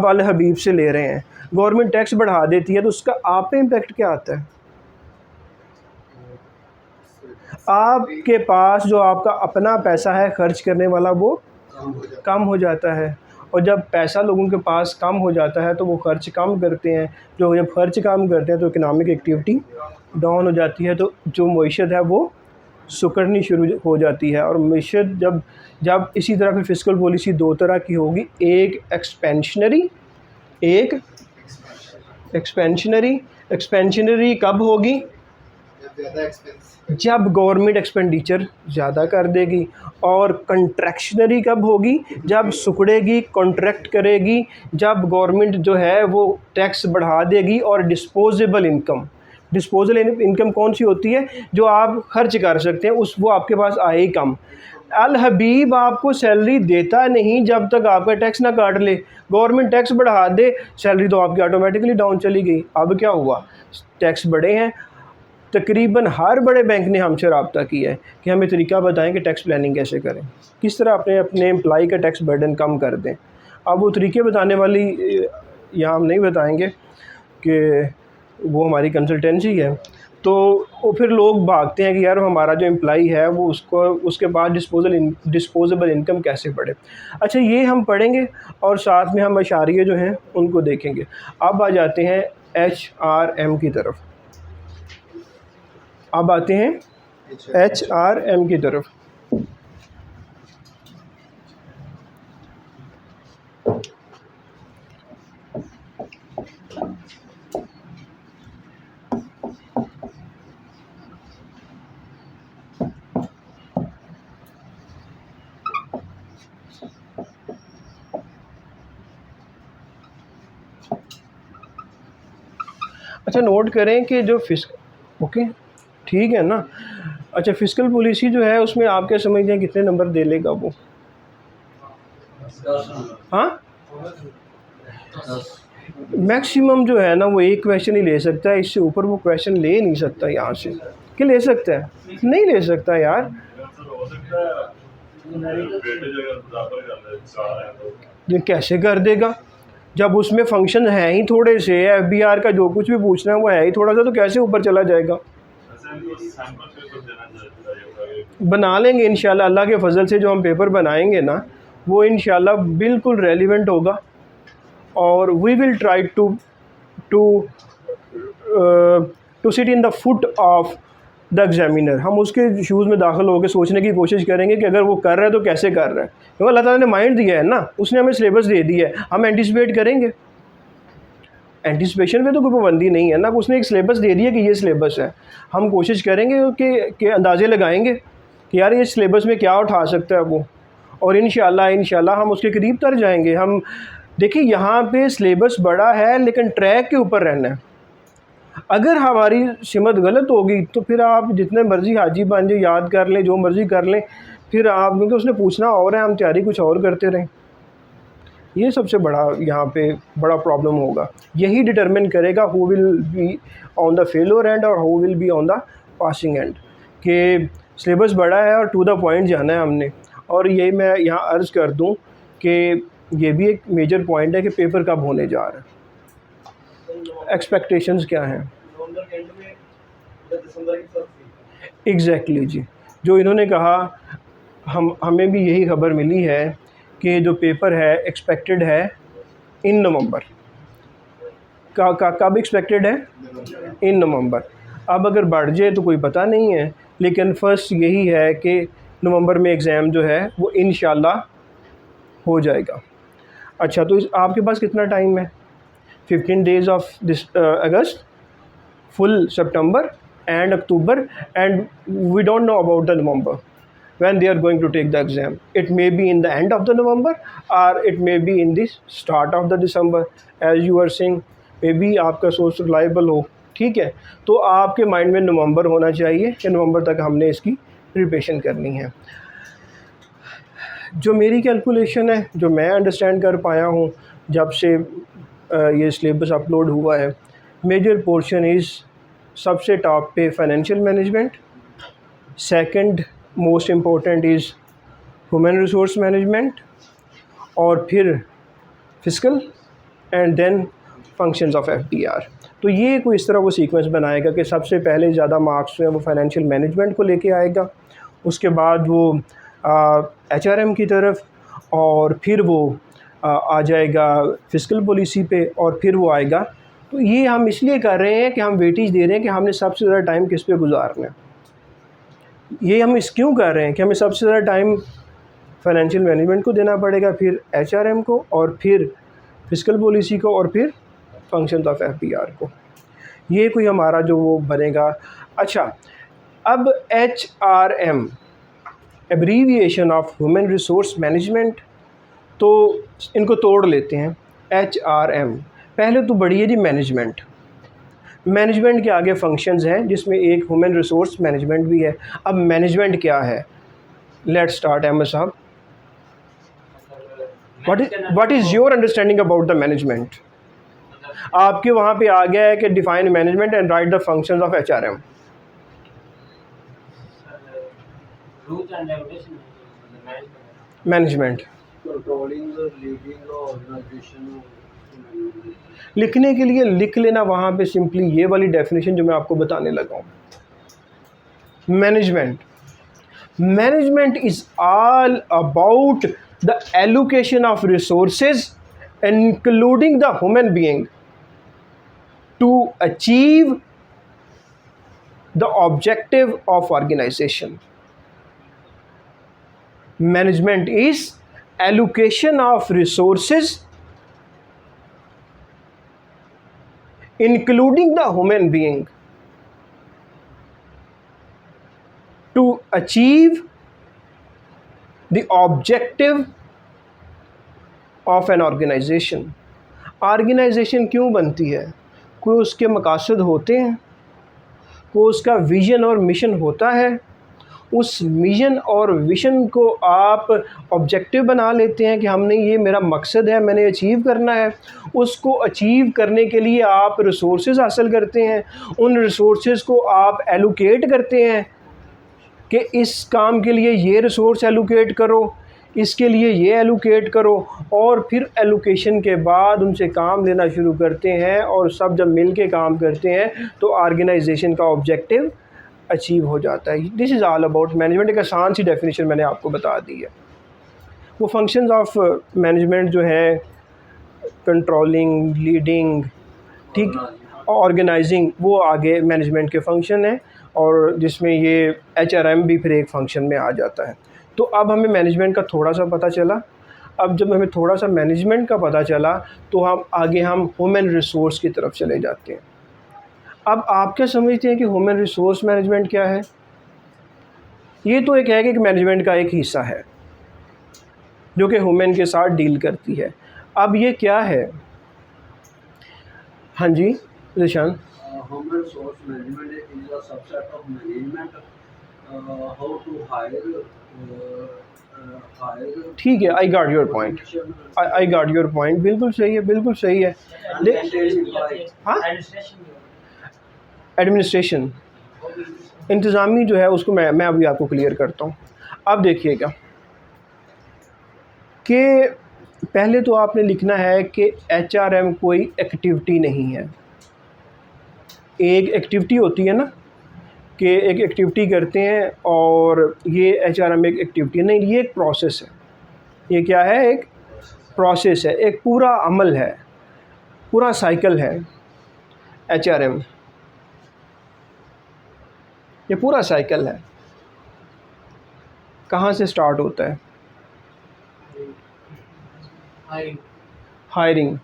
अल हबीब से ले रहे हैं, गवर्नमेंट टैक्स बढ़ा देती है तो उसका आप पे इम्पेक्ट क्या आता है? आपके पास जो आपका अपना पैसा है खर्च करने वाला वो कम हो जाता है, और जब पैसा लोगों के पास कम हो जाता है तो वो खर्च कम करते हैं। जो जब खर्च कम करते हैं तो इकनॉमिक एक्टिविटी डाउन हो जाती है, तो जो मईशत है वो सुकड़नी शुरू हो जाती है। और मईशत जब इसी तरह फिर फ़िस्कल पॉलिसी दो तरह की होगी, एक एक्सपेंशनरी, एक एक्सपेंशनरी। एक्सपेंशनरी कब होगी? जब गवर्नमेंट एक्सपेंडिचर ज़्यादा कर देगी। और कंट्रैक्शनरी कब होगी? जब सुकड़ेगी, कॉन्ट्रैक्ट करेगी, जब गवर्नमेंट जो है वो टैक्स बढ़ा देगी। और डिस्पोजेबल इनकम कौन सी होती है? जो आप खर्च कर सकते हैं, वो आपके पास आए कम। अल हबीब आपको सैलरी देता नहीं जब तक आपका टैक्स ना काट ले। गवर्नमेंट टैक्स बढ़ा दे, सैलरी तो आपकी ऑटोमेटिकली डाउन चली गई। अब क्या हुआ? टैक्स बढ़े हैं। तकरीबन हर बड़े बैंक ने हमसे रब्ता किया है कि हमें तरीका बताएं कि टैक्स प्लानिंग कैसे करें, किस तरह अपने एम्प्लॉई का टैक्स बर्डन कम कर दें। अब वो तरीके बताने वाली यहाँ हम नहीं बताएंगे कि वो हमारी कंसल्टेंसी है। तो वो फिर लोग भागते हैं कि यार हमारा जो एम्प्लॉई है वो उसके बाद डिस्पोजेबल इनकम कैसे बढ़े। अच्छा, ये हम पढ़ेंगे और साथ में हम अशारिये जो हैं उनको देखेंगे। अब आ जाते हैं HRM की तरफ। अब आते हैं HRM की तरफ। अच्छा, नोट करें कि जो ओके ठीक है ना। अच्छा, फ़िस्कल पॉलिसी जो है उसमें आप क्या समझते हैं कितने नंबर दे लेगा वो? हाँ, मैक्सिमम जो है ना वो एक क्वेश्चन ही ले सकता है, इससे ऊपर वो क्वेश्चन ले नहीं सकता। यहाँ से कि ले सकता है? नहीं ले सकता यार। ये कैसे कर देगा जब उसमें फंक्शन है ही थोड़े से? FBR का जो कुछ भी पूछना है वो है ही थोड़ा सा, तो कैसे ऊपर चला जाएगा? बना लेंगे इंशाल्लाह। अल्लाह के फजल से जो हम पेपर बनाएंगे ना वो इंशाल्लाह बिल्कुल रेलिवेंट होगा। और we will try to sit in the foot of the examiner. हम उसके शूज़ में दाखिल होकर सोचने की कोशिश करेंगे कि अगर वो कर रहा है तो कैसे कर रहा है। क्योंकि अल्लाह ताला ने माइंड दिया है ना, उसने हमें सिलेबस दे दिया है, हम एंटिसिपेट करेंगे। एंटिसिपेशन पे तो कोई पाबंदी नहीं है ना, उसने एक सिलेबस दे दिया कि ये सिलेबस है, हम कोशिश करेंगे कि अंदाज़े लगाएंगे कि यार ये सिलेबस में क्या उठा सकता है वो, और इंशाल्लाह हम उसके करीब तर जाएंगे। हम देखिए यहाँ पे सिलेबस बड़ा है लेकिन ट्रैक के ऊपर रहना है। अगर हमारी सिमत गलत होगी तो फिर आप जितने मर्ज़ी हाजी बांझे याद कर लें, जो मर्ज़ी कर लें, फिर आप, क्योंकि उसने पूछना और है, हम तैयारी कुछ और करते रहें, ये सबसे बड़ा यहाँ पे बड़ा प्रॉब्लम होगा। यही डिटरमिन करेगा who will be on the failure end और who will be on the passing end, कि सिलेबस बड़ा है और टू द पॉइंट जाना है हमने। और ये मैं यहाँ अर्ज़ कर दूँ कि ये भी एक मेजर पॉइंट है कि पेपर कब होने जा रहा है, एक्सपेक्टेशंस क्या हैं। एग्जैक्टली जी, जो इन्होंने कहा हमें भी यही खबर मिली है कि जो पेपर है एक्सपेक्टेड है इन नवंबर कब एक्सपेक्टेड है, इन नवंबर। अब अगर बढ़ जाए तो कोई पता नहीं है, लेकिन फर्स्ट यही है कि नवंबर में एग्ज़ाम जो है वो इंशाल्लाह हो जाएगा। अच्छा, तो आपके पास कितना टाइम है? 15 days of this August, full September and October, and we don't know about the November when they are going to take the exam. It may be in the end of the November or it may be in the start of the December, as you are saying, maybe आपका source reliable हो, ठीक है। तो आपके mind में नवंबर होना चाहिए कि नवंबर तक हमने इसकी प्रिपरेशन करनी है। जो मेरी कैलकुलेशन है, जो मैं अंडरस्टैंड कर पाया हूँ जब से ये सिलेबस अपलोड हुआ है, मेजर पोर्शन इज़ सबसे टॉप पे financial management, second most important is human resource management, और फिर fiscal, and then functions of FDR. तो ये कोई इस तरह वो सीक्वेंस बनाएगा कि सबसे पहले ज़्यादा मार्क्स जो है वो फाइनेंशियल मैनेजमेंट को लेके आएगा, उसके बाद वो एचआरएम की तरफ, और फिर वो आ जाएगा फिस्कल पॉलिसी पे, और फिर वो आएगा। तो ये हम इसलिए कर रहे हैं कि हम वेटेज दे रहे हैं कि हमने सबसे ज़्यादा टाइम किस पे गुजारना है। ये हम इस क्यों कर रहे हैं कि हमें सबसे ज़्यादा टाइम फाइनेंशियल मैनेजमेंट को देना पड़ेगा, फिर एचआरएम को, और फिर फिस्कल पॉलिसी को, और फिर फंक्शंस ऑफ एफडीआर को। ये कोई हमारा जो वो बनेगा। अच्छा, अब HRM abbreviation of human resource management, तो इनको तोड़ लेते हैं। एचआरएम पहले तो बड़ी है जी मैनेजमेंट, मैनेजमेंट के आगे फंक्शंस हैं जिसमें एक ह्यूमन रिसोर्स मैनेजमेंट भी है। अब मैनेजमेंट क्या है? Let's start. अहमद साहब, what is your understanding about the management? आपके वहाँ पे आ गया है कि define management and write the functions of HRM. Management लिखने के लिए लिख लेना वहाँ पे सिंपली ये वाली डेफिनेशन जो मैं आपको बताने लगा हूँ। Management is all about the allocation of resources including the human being to achieve the objective of organization. Management is allocation of resources including the human being to achieve the objective of an organization। Organization क्यों बनती है? कोई उसके मकासद होते हैं, कोई उसका vision और मिशन होता है। उस मिशन और विज़न को आप ऑब्जेक्टिव बना लेते हैं कि हमने ये मेरा मकसद है, मैंने अचीव करना है। उसको अचीव करने के लिए आप रिसोर्सेज हासिल करते हैं, उन रिसोर्सेज को आप एलोकेट करते हैं कि इस काम के लिए ये रिसोर्स एलोकेट करो, इसके लिए ये एलोकेट करो, और फिर एलोकेशन के बाद उनसे काम लेना शुरू करते हैं, और सब जब मिल के काम करते हैं तो ऑर्गेनाइजेशन का ऑब्जेक्टिव अचीव हो जाता है। This is all about management. एक आसान सी डेफिनेशन मैंने आपको बता दी है। वो फंक्शंस ऑफ मैनेजमेंट जो है कंट्रोलिंग, लीडिंग, ठीक, ऑर्गेनाइजिंग, वो आगे मैनेजमेंट के फंक्शन हैं, और जिसमें ये एचआरएम भी फिर एक फंक्शन में आ जाता है। तो अब हमें मैनेजमेंट का थोड़ा सा पता चला। अब जब हमें थोड़ा सा मैनेजमेंट का पता चला तो हम ह्यूमन रिसोर्स की तरफ चले जाते हैं। अब आप क्या समझते हैं कि ह्यूमन रिसोर्स मैनेजमेंट क्या है? ये तो एक है कि मैनेजमेंट का एक हिस्सा है जो कि ह्यूमन के साथ डील करती है। अब ये क्या है? हाँ जी निशान। Human resource management is a subset of management. How to hire ठीक है, I got your point, I got your point, बिल्कुल सही है, बिल्कुल सही है। हाँ, एडमिनिस्ट्रेशन, इंतज़ामी जो है उसको मैं अभी आपको क्लियर करता हूँ। अब देखिएगा कि पहले तो आपने लिखना है कि HRM कोई एक्टिविटी नहीं है। एक एक्टिविटी होती है ना कि एक एक्टिविटी करते हैं और ये HRM एक एक्टिविटी नहीं, ये एक प्रोसेस है। ये क्या है? एक प्रोसेस है, एक पूरा अमल है, पूरा साइकिल है HRM। ये पूरा साइकिल है। कहाँ से स्टार्ट होता है? हायरिंग।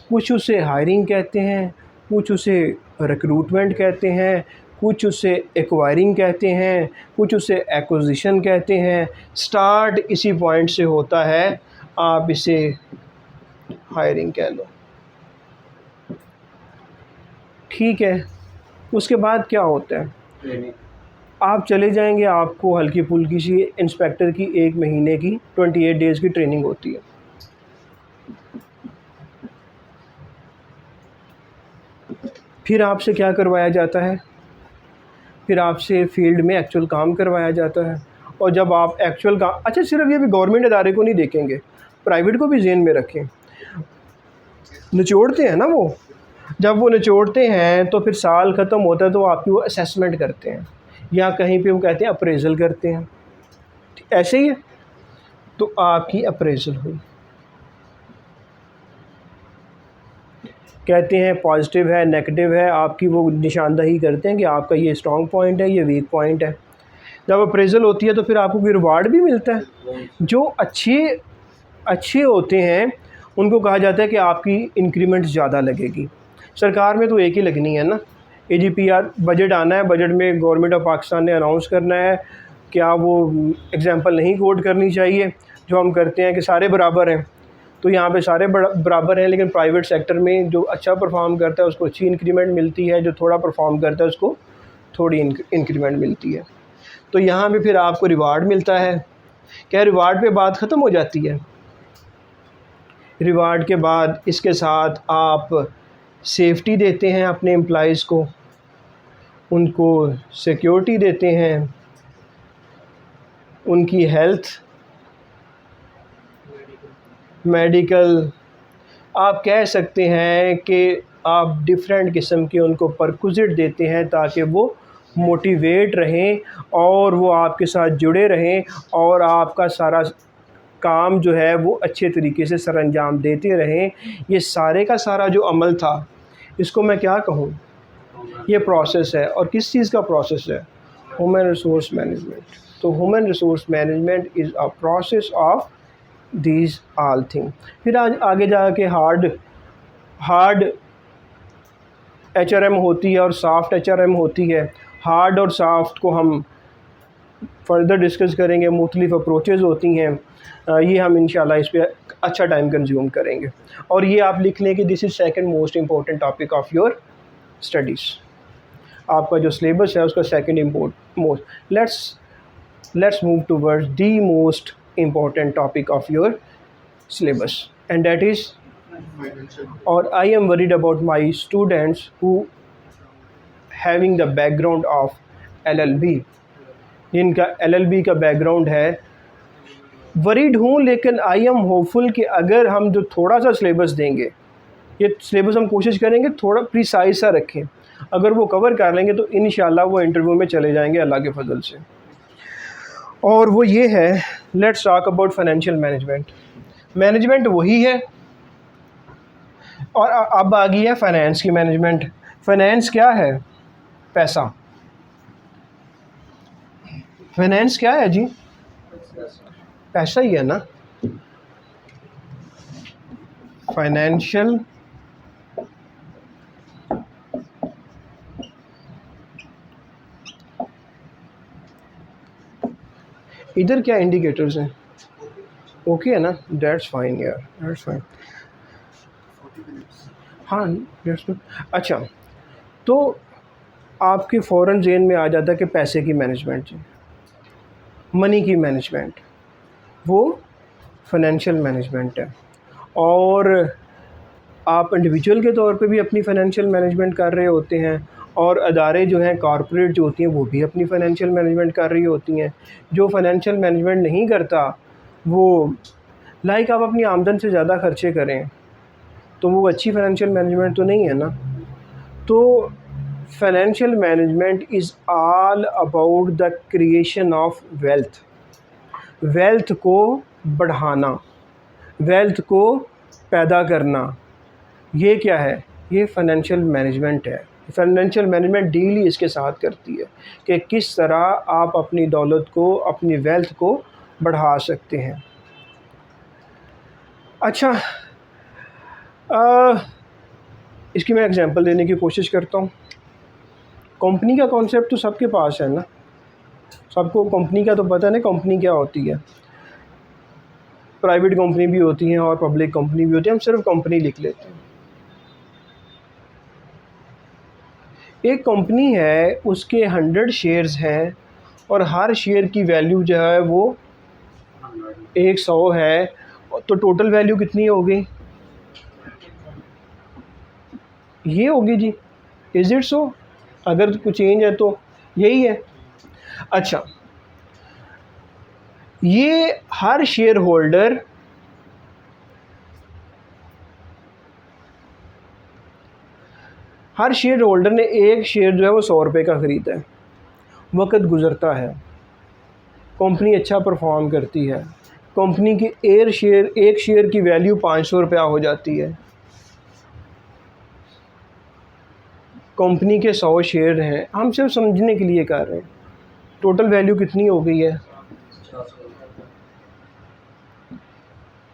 कुछ उसे हायरिंग कहते हैं, कुछ उसे रिक्रूटमेंट कहते हैं, कुछ उसे एक्वायरिंग कहते हैं, कुछ उसे एक्विजिशन कहते हैं। स्टार्ट इसी पॉइंट से होता है, आप इसे हायरिंग कह लो, ठीक है। उसके बाद क्या होता है? आप चले जाएंगे, आपको हल्की फुल्की सी इंस्पेक्टर की 1 महीने की 28 डेज़ की ट्रेनिंग होती है। फिर आपसे क्या करवाया जाता है? फिर आपसे फील्ड में एक्चुअल काम करवाया जाता है। और जब आप एक्चुअल काम, अच्छा सिर्फ ये भी गवर्नमेंट इदारे को नहीं देखेंगे, प्राइवेट को भी ज़हन में रखें। निचोड़ते हैं ना वो, जब वो निचोड़ते हैं तो फिर साल ख़त्म होता है तो आपकी वो असेसमेंट करते हैं, या कहीं पे वो कहते हैं अप्रेज़ल करते हैं, ऐसे ही है। तो आपकी अप्रेज़ल हुई, कहते हैं पॉजिटिव है, नेगेटिव है, आपकी वो निशानदही करते हैं कि आपका ये स्ट्रॉन्ग पॉइंट है, ये वीक पॉइंट है। जब अप्रेज़ल होती है तो फिर आपको कोई रिवार्ड भी मिलता है। जो अच्छे होते हैं उनको कहा जाता है कि आपकी इंक्रीमेंट ज़्यादा लगेगी। सरकार में तो एक ही लगनी है ना, AGPR बजट आना है, बजट में गवर्नमेंट ऑफ पाकिस्तान ने अनाउंस करना है। क्या वो एग्जांपल नहीं कोट करनी चाहिए जो हम करते हैं कि सारे बराबर हैं? तो यहाँ पे सारे बराबर हैं, लेकिन प्राइवेट सेक्टर में जो अच्छा परफॉर्म करता है उसको अच्छी इंक्रीमेंट मिलती है, जो थोड़ा परफॉर्म करता है उसको थोड़ी इंक्रीमेंट मिलती है। तो यहाँ पे फिर आपको रिवार्ड मिलता है। क्या रिवार्ड पे बात ख़त्म हो जाती है? रिवार्ड के बाद इसके साथ आप सेफ्टी देते हैं अपने एम्प्लॉइज़ को, उनको सिक्योरिटी देते हैं, उनकी हेल्थ, मेडिकल, आप कह सकते हैं कि आप डिफरेंट किस्म के उनको परक्विजिट देते हैं ताकि वो मोटिवेट रहें और वो आपके साथ जुड़े रहें और आपका सारा काम जो है वो अच्छे तरीके से सरअंजाम देते रहें। ये सारे का सारा जो अमल था, इसको मैं क्या कहूँ? ये प्रोसेस है। और किस चीज़ का प्रोसेस है? Human resource management. तो human resource management is a process of these all thing. फिर आज आगे जाके हार्ड HRM होती है और सॉफ्ट HRM होती है। हार्ड और सॉफ्ट को हम फर्दर डिस्कस करेंगे, मुख्तलिफ अप्रोचेज़ होती हैं। ये हम इंशाल्लाह इस पर अच्छा टाइम कंज्यूम करेंगे। और ये आप लिख लें कि this is second most important topic of your studies. आपका जो सिलेबस है उसका second most. Let's move towards the most important topic of your syllabus, and that is, or I am worried about my students who having the background of LLB, जिनका LLB का background है। Worried हूँ, लेकिन I am hopeful कि अगर हम जो थोड़ा सा सिलेबस देंगे, ये सिलेबस हम कोशिश करेंगे थोड़ा प्रिसाइज सा रखें, अगर वो कवर कर लेंगे तो इंशाल्लाह वो इंटरव्यू में चले जाएंगे अल्लाह के फजल से। और वो ये है, let's talk about financial management. Management वही है और अब आ गई है फाइनेंस की मैनेजमेंट। फाइनेंस क्या है? पैसा। फाइनेंस क्या है जी? पैसा ही है ना। फाइनेंशियल इधर क्या इंडिकेटर्स हैं? ओके है ना, दैट्स फाइन यार, दैट्स फाइन। हाँ दैट्स गुड। अच्छा, तो आपके फ़ौरन ज़हन में आ जाता है कि पैसे की मैनेजमेंट, मनी की मैनेजमेंट, वो फाइनेंशियल मैनेजमेंट है। और आप इंडिविजुअल के तौर पे भी अपनी फाइनेंशियल मैनेजमेंट कर रहे होते हैं, और अदारे जो हैं कॉरपोरेट जो होती हैं वो भी अपनी फाइनेंशियल मैनेजमेंट कर रही होती हैं। जो फाइनेंशियल मैनेजमेंट नहीं करता वो लाइक आप अपनी आमदन से ज़्यादा खर्चे करें तो वो अच्छी फाइनेंशियल मैनेजमेंट तो नहीं है ना। तो financial management is all about the creation of wealth, wealth को बढ़ाना, वेल्थ को पैदा करना, ये क्या है? ये फाइनेंशियल मैनेजमेंट है। फाइनेंशियल मैनेजमेंट डील इसके साथ करती है कि किस तरह आप अपनी दौलत को, अपनी वेल्थ को बढ़ा सकते हैं। अच्छा, इसकी मैं एग्जांपल देने की कोशिश करता हूँ। कंपनी का कॉन्सेप्ट तो सबके पास है ना, सबको कंपनी का तो पता नहीं कंपनी क्या होती है। प्राइवेट कंपनी भी होती हैं और पब्लिक कंपनी भी होती है, हम सिर्फ कंपनी लिख लेते हैं। एक कंपनी है, उसके 100 शेयर्स हैं और हर शेयर की वैल्यू जो है वो 100 है, तो टोटल वैल्यू कितनी होगी? ये होगी जी। Is it so? अगर कुछ चेंज है तो यही है। अच्छा, ये हर शेयर होल्डर ने एक शेयर जो है वो 100 रुपये का ख़रीदा है। वक्त गुज़रता है, कंपनी अच्छा परफॉर्म करती है, कंपनी की एक शेयर की वैल्यू 500 रुपया हो जाती है। कंपनी के 100 शेयर हैं, हम सिर्फ समझने के लिए कर रहे हैं। टोटल वैल्यू कितनी हो गई है?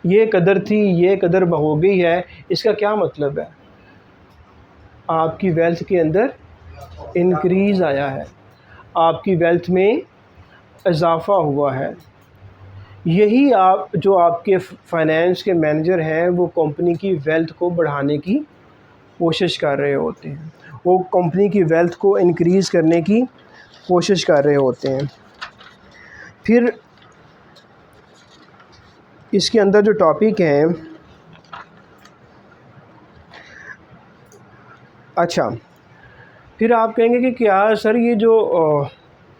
ये कदर थी, ये कदर हो गई है। इसका क्या मतलब है? आपकी वेल्थ के अंदर इंक्रीज़ आया है, आपकी वेल्थ में इजाफ़ा हुआ है। यही आप जो आपके फाइनेंस के मैनेजर हैं वो कंपनी की वेल्थ को बढ़ाने की कोशिश कर रहे होते हैं, वो कंपनी की वेल्थ को इंक्रीज़ करने की कोशिश कर रहे होते हैं। फिर इसके अंदर जो टॉपिक हैं, अच्छा, फिर आप कहेंगे कि क्या सर ये जो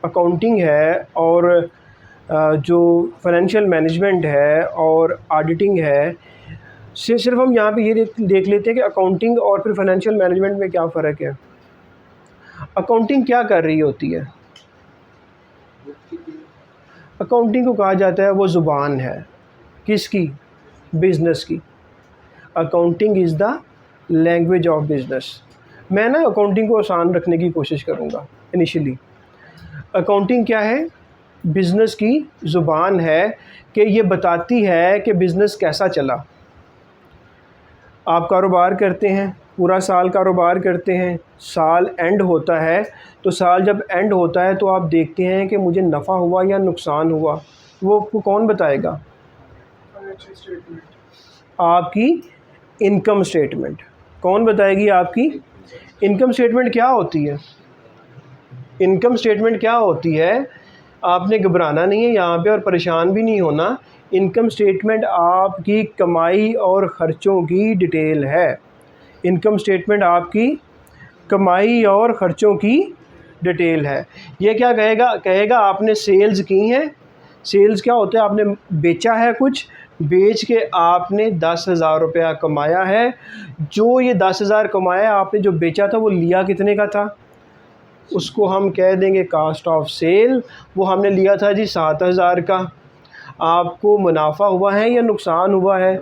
अकाउंटिंग है और जो फाइनेंशियल मैनेजमेंट है और ऑडिटिंग है, सिर्फ हम यहाँ पे ये देख लेते हैं कि अकाउंटिंग और फिर फाइनेंशियल मैनेजमेंट में क्या फ़र्क है। अकाउंटिंग क्या कर रही होती है? अकाउंटिंग को कहा जाता है वो ज़ुबान है, किसकी? बिज़नेस की। Accounting is the language of business. मैं ना अकाउंटिंग को आसान रखने की कोशिश करूँगा इनिशियली। अकाउंटिंग क्या है? बिज़नेस की ज़ुबान है कि ये बताती है कि बिज़नेस कैसा चला। आप कारोबार करते हैं, पूरा साल कारोबार करते हैं, साल एंड होता है, तो साल जब एंड होता है तो आप देखते हैं कि मुझे नफ़ा हुआ या नुकसान हुआ, वो आपको कौन बताएगा? Financial statement. आपकी इनकम स्टेटमेंट। कौन बताएगी आपकी इनकम स्टेटमेंट क्या होती है? इनकम स्टेटमेंट क्या होती है? आपने घबराना नहीं है यहाँ पे और परेशान भी नहीं होना। इनकम स्टेटमेंट आपकी कमाई और ख़र्चों की डिटेल है। इनकम स्टेटमेंट आपकी कमाई और ख़र्चों की डिटेल है। ये क्या कहेगा आपने सेल्स की हैं। सेल्स क्या होता है? आपने बेचा है कुछ, बेच के आपने 10,000 रुपया कमाया है। जो ये 10,000 कमाया आपने, जो बेचा था वो लिया कितने का था? उसको हम कह देंगे कास्ट ऑफ सेल। वो हमने लिया था जी 7,000 का। आपको मुनाफा हुआ है या नुकसान हुआ है?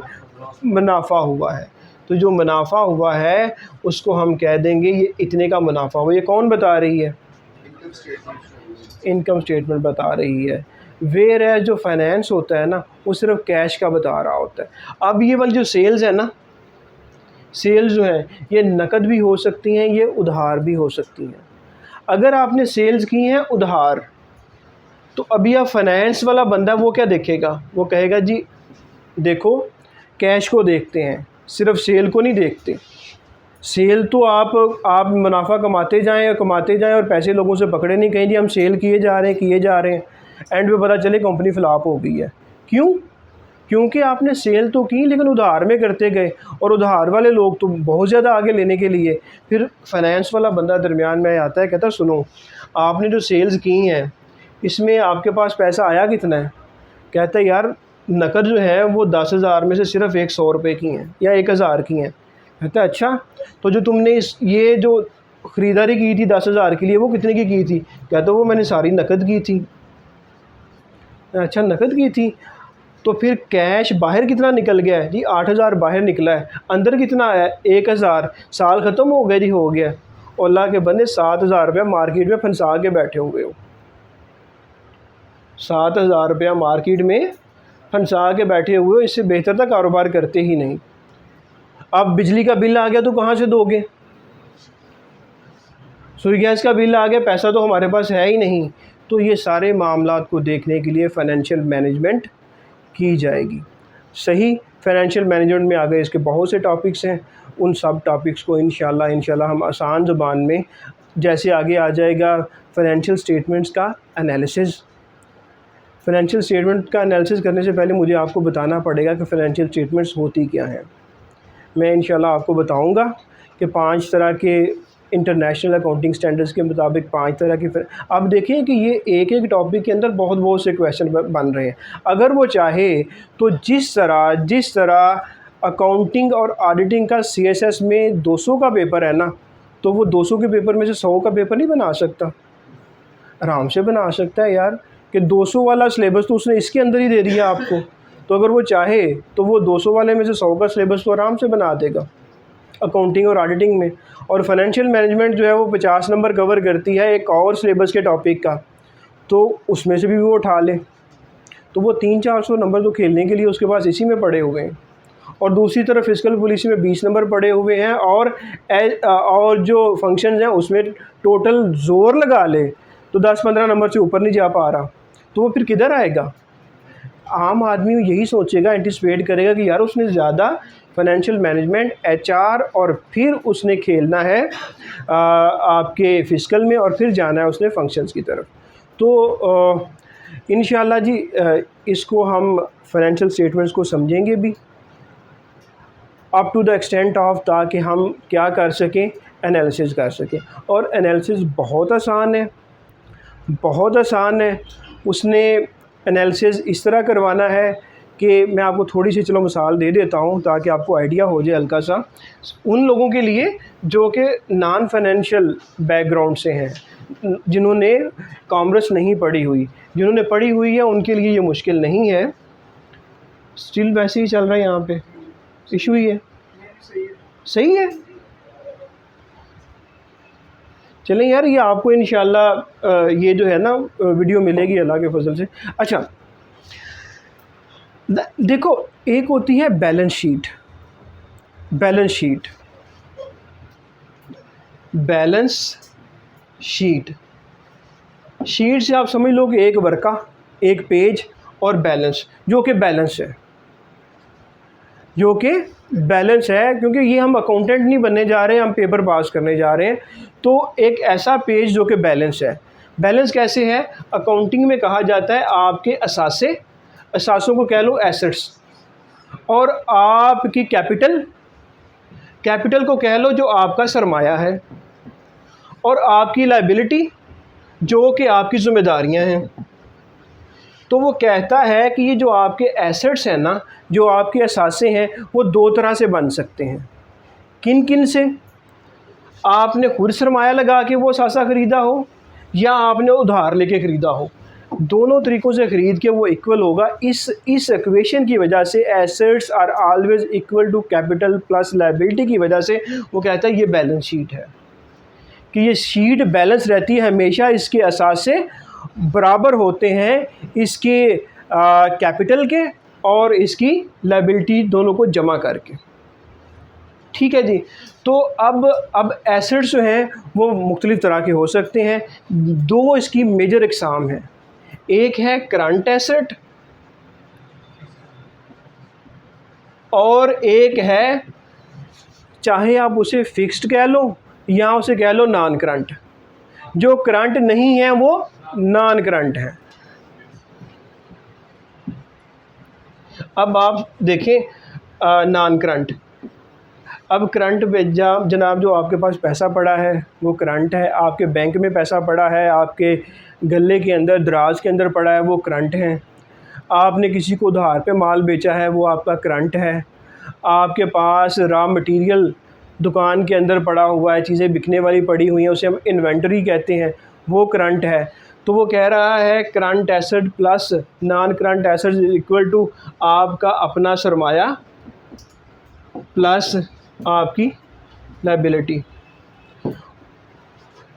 मुनाफा हुआ है। तो जो मुनाफा हुआ है उसको हम कह देंगे ये इतने का मुनाफा हुआ। ये कौन बता रही है? इनकम स्टेटमेंट बता रही है। वेयर है जो फाइनेंस होता है ना, वो सिर्फ कैश का बता रहा होता है। अब ये वाली जो सेल्स है ना, सेल्स जो हैं ये नकद भी हो सकती हैं, ये उधार भी हो सकती हैं। अगर आपने सेल्स की हैं उधार, तो अभी आप फाइनेंस वाला बंदा वो क्या देखेगा, वो कहेगा जी देखो कैश को देखते हैं, सिर्फ सेल को नहीं देखते। सेल तो आप मुनाफा कमाते जाएं और पैसे लोगों से पकड़े नहीं, कहीं जी हम सेल किए जा रहे हैं, एंड में पता चले कंपनी फ्लॉप हो गई है। क्यों? क्योंकि आपने सेल तो की लेकिन उधार में करते गए, और उधार वाले लोग तो बहुत ज़्यादा आगे लेने के लिए फिर फाइनेंस वाला बंदा दरमियान में आता है, कहता है सुनो आपने जो सेल्स की हैं इसमें आपके पास पैसा आया कितना है? कहता है यार नकद जो है वो 10,000 में से सिर्फ 100 रुपये की हैं या 1,000 की हैं। कहता है अच्छा, तो जो तुमने ये जो ख़रीदारी की थी 10,000 के लिए वो कितने की थी? कहता वो मैंने सारी नकद की थी। अच्छा नकद की थी, तो फिर कैश बाहर कितना निकल गया है जी? 8,000 बाहर निकला है, अंदर कितना आया? 1,000। साल ख़त्म हो गया जी, हो गया। और अल्लाह के बंदे 7,000 रुपया मार्केट में फंसा के बैठे हुए हो। 7,000 रुपया मार्केट में फंसा के बैठे हुए हो, इससे बेहतर था कारोबार करते ही नहीं। अब बिजली का बिल आ गया तो कहाँ से दोगे? सुई गैस का बिल आ गया, पैसा तो हमारे पास है ही नहीं। तो ये सारे मामलात को देखने के लिए फ़ाइनेंशियल मैनेजमेंट की जाएगी। सही, फ़ाइनेंशियल मैनेजमेंट में आगे इसके बहुत से टॉपिक्स हैं, उन सब टॉपिक्स को इंशाल्लाह हम आसान ज़ुबान में, जैसे आगे आ जाएगा फ़ाइनेंशियल स्टेटमेंट्स का एनालिसिस। फ़ाइनेंशियल स्टेटमेंट का एनालिसिस करने से पहले मुझे आपको बताना पड़ेगा कि फ़ाइनेंशियल स्टेटमेंट्स होती क्या हैं। मैं इंशाल्लाह आपको बताऊंगा कि 5 तरह के इंटरनेशनल अकाउंटिंग स्टैंडर्ड्स के मुताबिक 5 तरह की। अब देखिए कि ये एक एक टॉपिक के अंदर बहुत से क्वेश्चन बन रहे हैं। अगर वो चाहे तो जिस तरह अकाउंटिंग और ऑडिटिंग का CSS में 200 का पेपर है ना, तो वो 200 के पेपर में से 100 का पेपर नहीं बना सकता? आराम से बना सकता है यार, कि 200 वाला सिलेबस तो उसने इसके अंदर ही दे दिया आपको। तो अगर वो चाहे तो वो 200 वाले में से 100 का सिलेबस तो आराम से बना देगा अकाउंटिंग और ऑडिटिंग में। और फाइनेंशियल मैनेजमेंट जो है वो 50 नंबर कवर करती है एक और सिलेबस के टॉपिक का, तो उसमें से भी वो उठा ले, तो वो 300-400 नंबर तो खेलने के लिए उसके पास इसी में पड़े हुए हैं। और दूसरी तरफ फिस्कल पॉलिसी में 20 नंबर पड़े हुए हैं, और जो फंक्शंस हैं उसमें टोटल ज़ोर लगा ले तो 10-15 नंबर से ऊपर नहीं जा पा रहा, तो वो फिर किधर आएगा? आम आदमी यही सोचेगा, एंटिसिपेट करेगा कि यार उसने ज़्यादा फाइनेंशियल मैनेजमेंट, HR और फिर उसने खेलना है आपके फ़िस्कल में, और फिर जाना है उसने फंक्शंस की तरफ। तो इंशाल्लाह जी इसको हम फाइनेंशियल स्टेटमेंट्स को समझेंगे भी up to the extent of, ताकि हम क्या कर सकें, एनालिसिस कर सकें। और एनालिसिस बहुत आसान है। उसने एनालिसिस इस तरह करवाना है कि मैं आपको थोड़ी सी चलो मिसाल दे देता हूँ ताकि आपको आइडिया हो जाए हल्का सा, उन लोगों के लिए जो कि नॉन फाइनेंशियल बैकग्राउंड से हैं, जिन्होंने कॉमर्स नहीं पढ़ी हुई। जिन्होंने पढ़ी हुई है उनके लिए ये मुश्किल नहीं है। स्टिल वैसे ही चल रहा है, यहाँ पे इशू ही है। सही है। चलें यार, ये आपको इंशाल्लाह ये जो है ना वीडियो मिलेगी अल्लाह के फजल से। अच्छा देखो, एक होती है बैलेंस शीट। शीट से आप समझ लो कि एक वर्का, एक पेज और बैलेंस, जो कि बैलेंस है, क्योंकि ये हम अकाउंटेंट नहीं बनने जा रहे हैं, हम पेपर पास करने जा रहे हैं। तो एक ऐसा पेज जो कि बैलेंस है। बैलेंस कैसे है? अकाउंटिंग में कहा जाता है आपके असासों को कह लो एसेट्स, और आपकी कैपिटल को कह लो जो आपका सरमाया है, और आपकी लायबिलिटी जो कि आपकी ज़िम्मेदारियां हैं। तो वो कहता है कि ये जो आपके एसेट्स हैं ना, जो आपके असासे हैं, वो 2 तरह से बन सकते हैं। किन से? आपने खुद सरमाया लगा के वो असासा ख़रीदा हो, या आपने उधार लेके ख़रीदा हो। दोनों तरीक़ों से ख़रीद के वो इक्वल होगा। इस इक्वेशन की वजह से assets are always equal to capital plus liability की वजह से वो कहता है ये बैलेंस शीट है, कि ये शीट बैलेंस रहती है हमेशा। इसके असासे बराबर होते हैं इसके कैपिटल के और इसकी लायबिलिटी दोनों को जमा करके। ठीक है जी। तो अब एसेट्स जो हैं वो मुख्तलिफ़ तरह के हो सकते हैं। दो इसकी मेजर इकसाम हैं, एक है करंट एसेट और एक है, चाहे आप उसे फिक्स्ड कह लो या उसे कह लो नॉन करंट। जो करंट नहीं है वो नॉन करंट है। अब आप देखें नॉन करंट। अब करंट पे जनाब जो आपके पास पैसा पड़ा है वो करंट है, आपके बैंक में पैसा पड़ा है, आपके गले के अंदर दराज के अंदर पड़ा है वो करंट है, आपने किसी को उधार पे माल बेचा है वो आपका करंट है, आपके पास रॉ मटेरियल दुकान के अंदर पड़ा हुआ है, चीज़ें बिकने वाली पड़ी हुई हैं, उसे हम इन्वेंटरी कहते हैं, वो करंट है। तो वो कह रहा है current asset plus non current asset equal to आपका अपना सरमाया प्लस आपकी लायबिलिटी।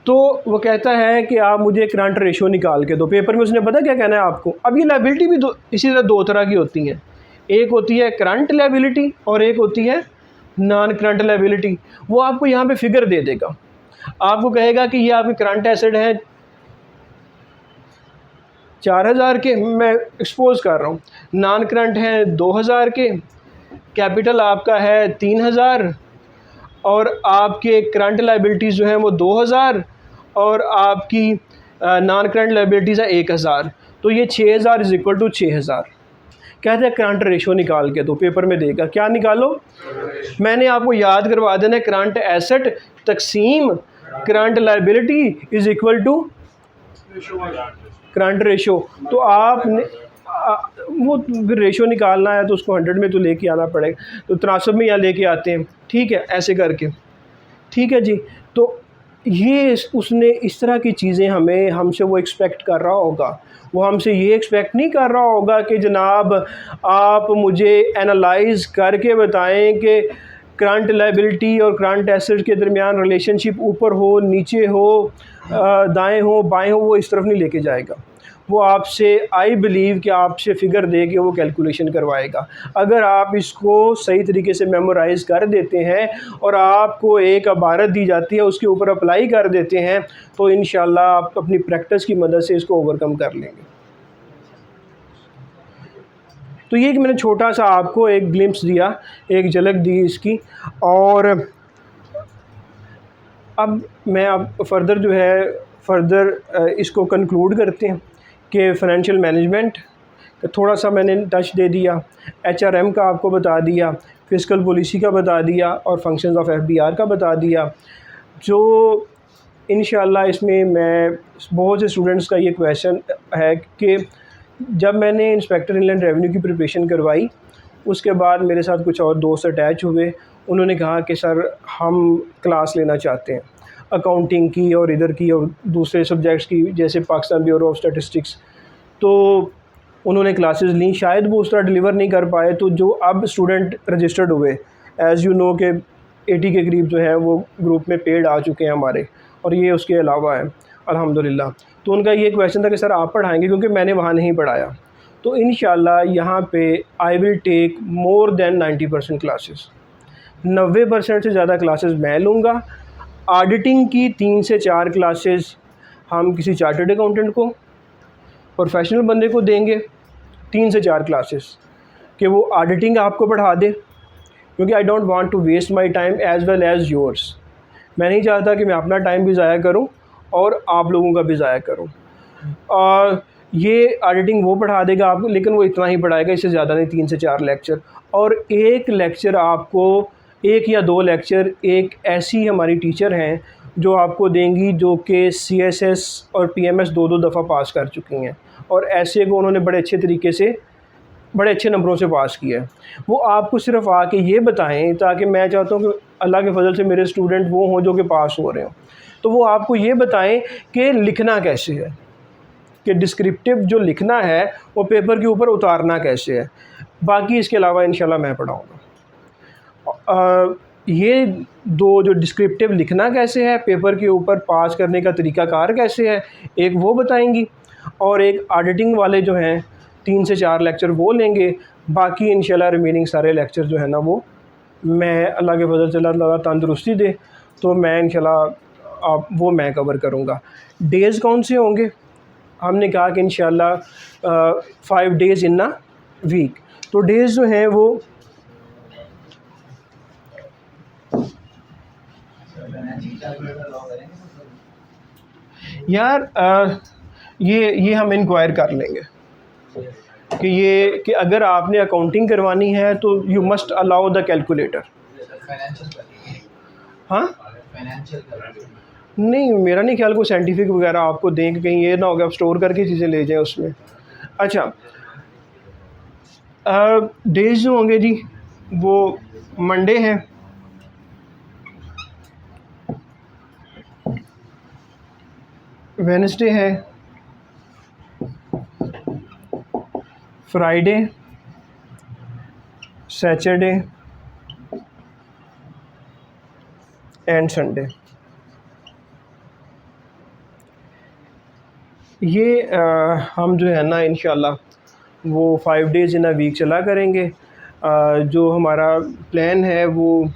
तो वो कहता है कि आप मुझे करंट रेशो निकाल के दो। पेपर में उसने पता क्या कहना है आपको। अब ये लायबिलिटी भी इसी तरह दो तरह की होती हैं, एक होती है करंट लायबिलिटी और एक होती है नॉन करंट लायबिलिटी। वो आपको यहाँ पे फिगर दे देगा, आपको कहेगा कि ये आपके करंट एसेट हैं 4000 के, मैं एक्सपोज कर रहा हूँ, नॉन करंट हैं 2000 के, कैपिटल आपका है 3000 और आपके करंट लायबिलिटीज़ जो हैं वो 2000 और आपकी नॉन करंट लायबिलिटीज़ है 1000। तो ये 6000 इज इक्वल टू 6000। कहते हैं करंट रेशो निकाल के, तो पेपर में देगा क्या निकालो। मैंने आपको याद करवा देना है करंट एसेट तकसीम current liability is equal to current ratio. तो आपने वो फिर रेशो निकालना है तो उसको 100 में तो लेके आना पड़ेगा, तो 63 में यहाँ लेके आते हैं, ठीक है, ऐसे करके, ठीक है जी। तो ये उसने इस तरह की चीज़ें हमसे वो एक्सपेक्ट कर रहा होगा। वो हमसे ये एक्सपेक्ट नहीं कर रहा होगा कि जनाब आप मुझे एनालाइज करके बताएं कि करंट लायबिलिटी और करंट एसेट के दरमियान रिलेशनशिप ऊपर हो, नीचे हो, दाएं हो, बाएं हो। वो इस तरफ नहीं लेके जाएगा। वो आपसे आई बिलीव कि आपसे फ़िगर दे के वो कैलकुलेशन करवाएगा। अगर आप इसको सही तरीके से मेमोराइज़ कर देते हैं और आपको एक इबारत दी जाती है उसके ऊपर अप्लाई कर देते हैं तो इंशाल्लाह आप अपनी प्रैक्टिस की मदद से इसको ओवरकम कर लेंगे। तो ये कि मैंने छोटा सा आपको एक ग्लिम्स दिया, एक झलक दी इसकी। और अब मैं अब फर्दर जो है इसको कंक्लूड करते हैं कि फ़ाइनेंशियल मैनेजमेंट का थोड़ा सा मैंने टच दे दिया, HRM का आपको बता दिया, फ़िस्कल पॉलिसी का बता दिया और फंक्शंस ऑफ FBR का बता दिया। जो इंशाल्लाह इसमें मैं बहुत से स्टूडेंट्स का ये क्वेश्चन है कि जब मैंने इंस्पेक्टर इनलैंड रेवेन्यू की प्रिपरेशन करवाई उसके बाद मेरे साथ कुछ और दोस्त अटैच हुए, उन्होंने कहा कि सर हम क्लास लेना चाहते हैं अकाउंटिंग की और इधर की और दूसरे सब्जेक्ट्स की, जैसे पाकिस्तान ब्यूरो ऑफ स्टैटिस्टिक्स। तो उन्होंने क्लासेस ली, शायद वो उस तरह डिलीवर नहीं कर पाए। तो जो अब स्टूडेंट रजिस्टर्ड हुए, एज़ यू नो के 80 के करीब जो है वो ग्रुप में पेड आ चुके हैं हमारे, और ये उसके अलावा है अल्हम्दुलिल्लाह। तो उनका ये क्वेश्चन था कि सर आप पढ़ाएंगे, क्योंकि मैंने वहाँ नहीं पढ़ाया। तो इंशाल्लाह यहाँ पे I will take more than 90% classes, 90% से ज़्यादा क्लासेस मैं लूँगा। ऑडिटिंग की 3 से 4 क्लासेस हम किसी चार्टर्ड अकाउंटेंट को, प्रोफेशनल बंदे को देंगे, 3 से 4 क्लासेस कि वो ऑडिटिंग आपको पढ़ा दे, क्योंकि I don't want to waste my time as well as yours. मैं नहीं चाहता कि मैं अपना टाइम भी ज़ाया करूं और आप लोगों का भी ज़ाया करूं। और ये ऑडिटिंग वो पढ़ा देगा आपको, लेकिन वो इतना ही पढ़ाएगा, इससे ज़्यादा नहीं, 3 से 4 लेक्चर। और एक लेक्चर आपको, 1 या 2 लेक्चर एक ऐसी हमारी टीचर हैं जो आपको देंगी जो कि CSS और PMS 2-2 दफ़ा पास कर चुकी हैं और ऐसे को उन्होंने बड़े अच्छे तरीके से, बड़े अच्छे नंबरों से पास किया है। वो आपको सिर्फ आके ये बताएं, ताकि मैं चाहता हूँ कि अल्लाह के फजल से मेरे स्टूडेंट वो हों जो कि पास हो रहे हों। तो वो आपको ये बताएं कि लिखना कैसे है, कि डिस्क्रिप्टिव जो लिखना है वो पेपर के ऊपर उतारना कैसे है। बाकी इसके अलावा इंशाल्लाह मैं पढ़ाऊँगा। ये 2 जो डिस्क्रिप्टिव लिखना कैसे है, पेपर के ऊपर पास करने का तरीक़ाकार कैसे है, एक वो बताएंगी, और एक ऑडिटिंग वाले जो हैं 3 से 4 लेक्चर वो लेंगे। बाकी इंशाल्लाह रिमेनिंग सारे लेक्चर जो है ना वो मैं अल्लाह के फजल से अल्लाह तंदुरुस्ती दे तो मैं इंशाल्लाह आप वो मैं कवर करूँगा। डेज़ कौन से होंगे? हमने कहा कि इंशाल्लाह 5 डेज़ इन अ वीक। तो डेज़ जो हैं वो यार ये हम इंक्वायर कर लेंगे कि ये कि अगर आपने अकाउंटिंग करवानी है तो you must allow the calculator. हाँ नहीं, मेरा नहीं ख्याल कोई साइंटिफिक वगैरह आपको दें कि कहीं ये ना हो कि आप स्टोर करके चीज़ें ले जाएं उसमें। अच्छा, डेज जो होंगे जी वो मंडे है, वेडनेसडे है, फ्राइडे, सैटरडे एंड संडे। ये हम जो है ना इंशाल्लाह वो 5 डेज़ इन अ वीक चला करेंगे। जो हमारा प्लान है वो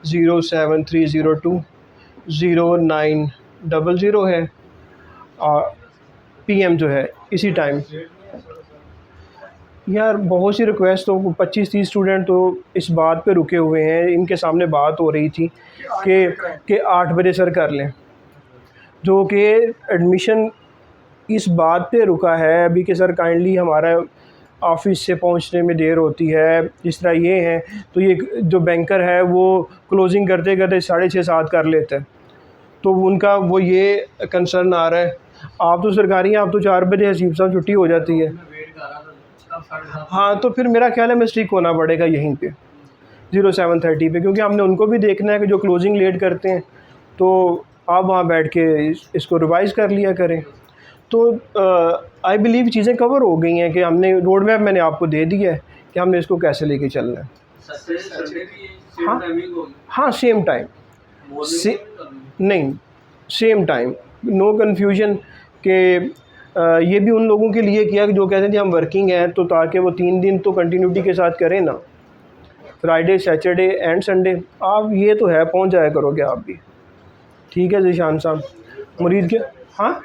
073020900 है PM जो है इसी टाइम। यार बहुत सी रिक्वेस्ट तो 25-30 स्टूडेंट तो इस बात पे रुके हुए हैं, इनके सामने बात हो रही थी कि 8 बजे सर कर लें, जो कि एडमिशन इस बात पे रुका है अभी कि सर काइंडली हमारा ऑफिस से पहुंचने में देर होती है। जिस तरह ये है तो ये जो बैंकर है वो क्लोजिंग करते करते 6:30-7 कर लेते हैं, तो उनका वो ये कंसर्न आ रहा है। आप तो सरकारी हैं, आप तो 4 बजे हसीब साहब छुट्टी हो जाती है। हाँ तो फिर मेरा ख्याल है मिस्टेक होना पड़ेगा यहीं पे 0730 पे, क्योंकि हमने उनको भी देखना है कि जो क्लोजिंग लेट करते हैं तो आप वहाँ बैठ के इसको रिवाइज़ कर लिया करें। तो आई बिलीव चीज़ें कवर हो गई हैं कि हमने रोड मैप मैंने आपको दे दिया है कि हमने इसको कैसे लेके चलना है। हाँ हाँ सेम टाइम नहीं सेम टाइम, नो कन्फ्यूजन के ये भी उन लोगों के लिए किया कि जो कहते थे हम वर्किंग हैं, तो ताकि वो 3 दिन तो कंटिन्यूटी के साथ करें ना, फ्राइडे सैटरडे एंड संडे। आप ये तो है पहुंच जाया करोगे आप भी। ठीक है ज़ीशान साहब, मुरीद के हाँ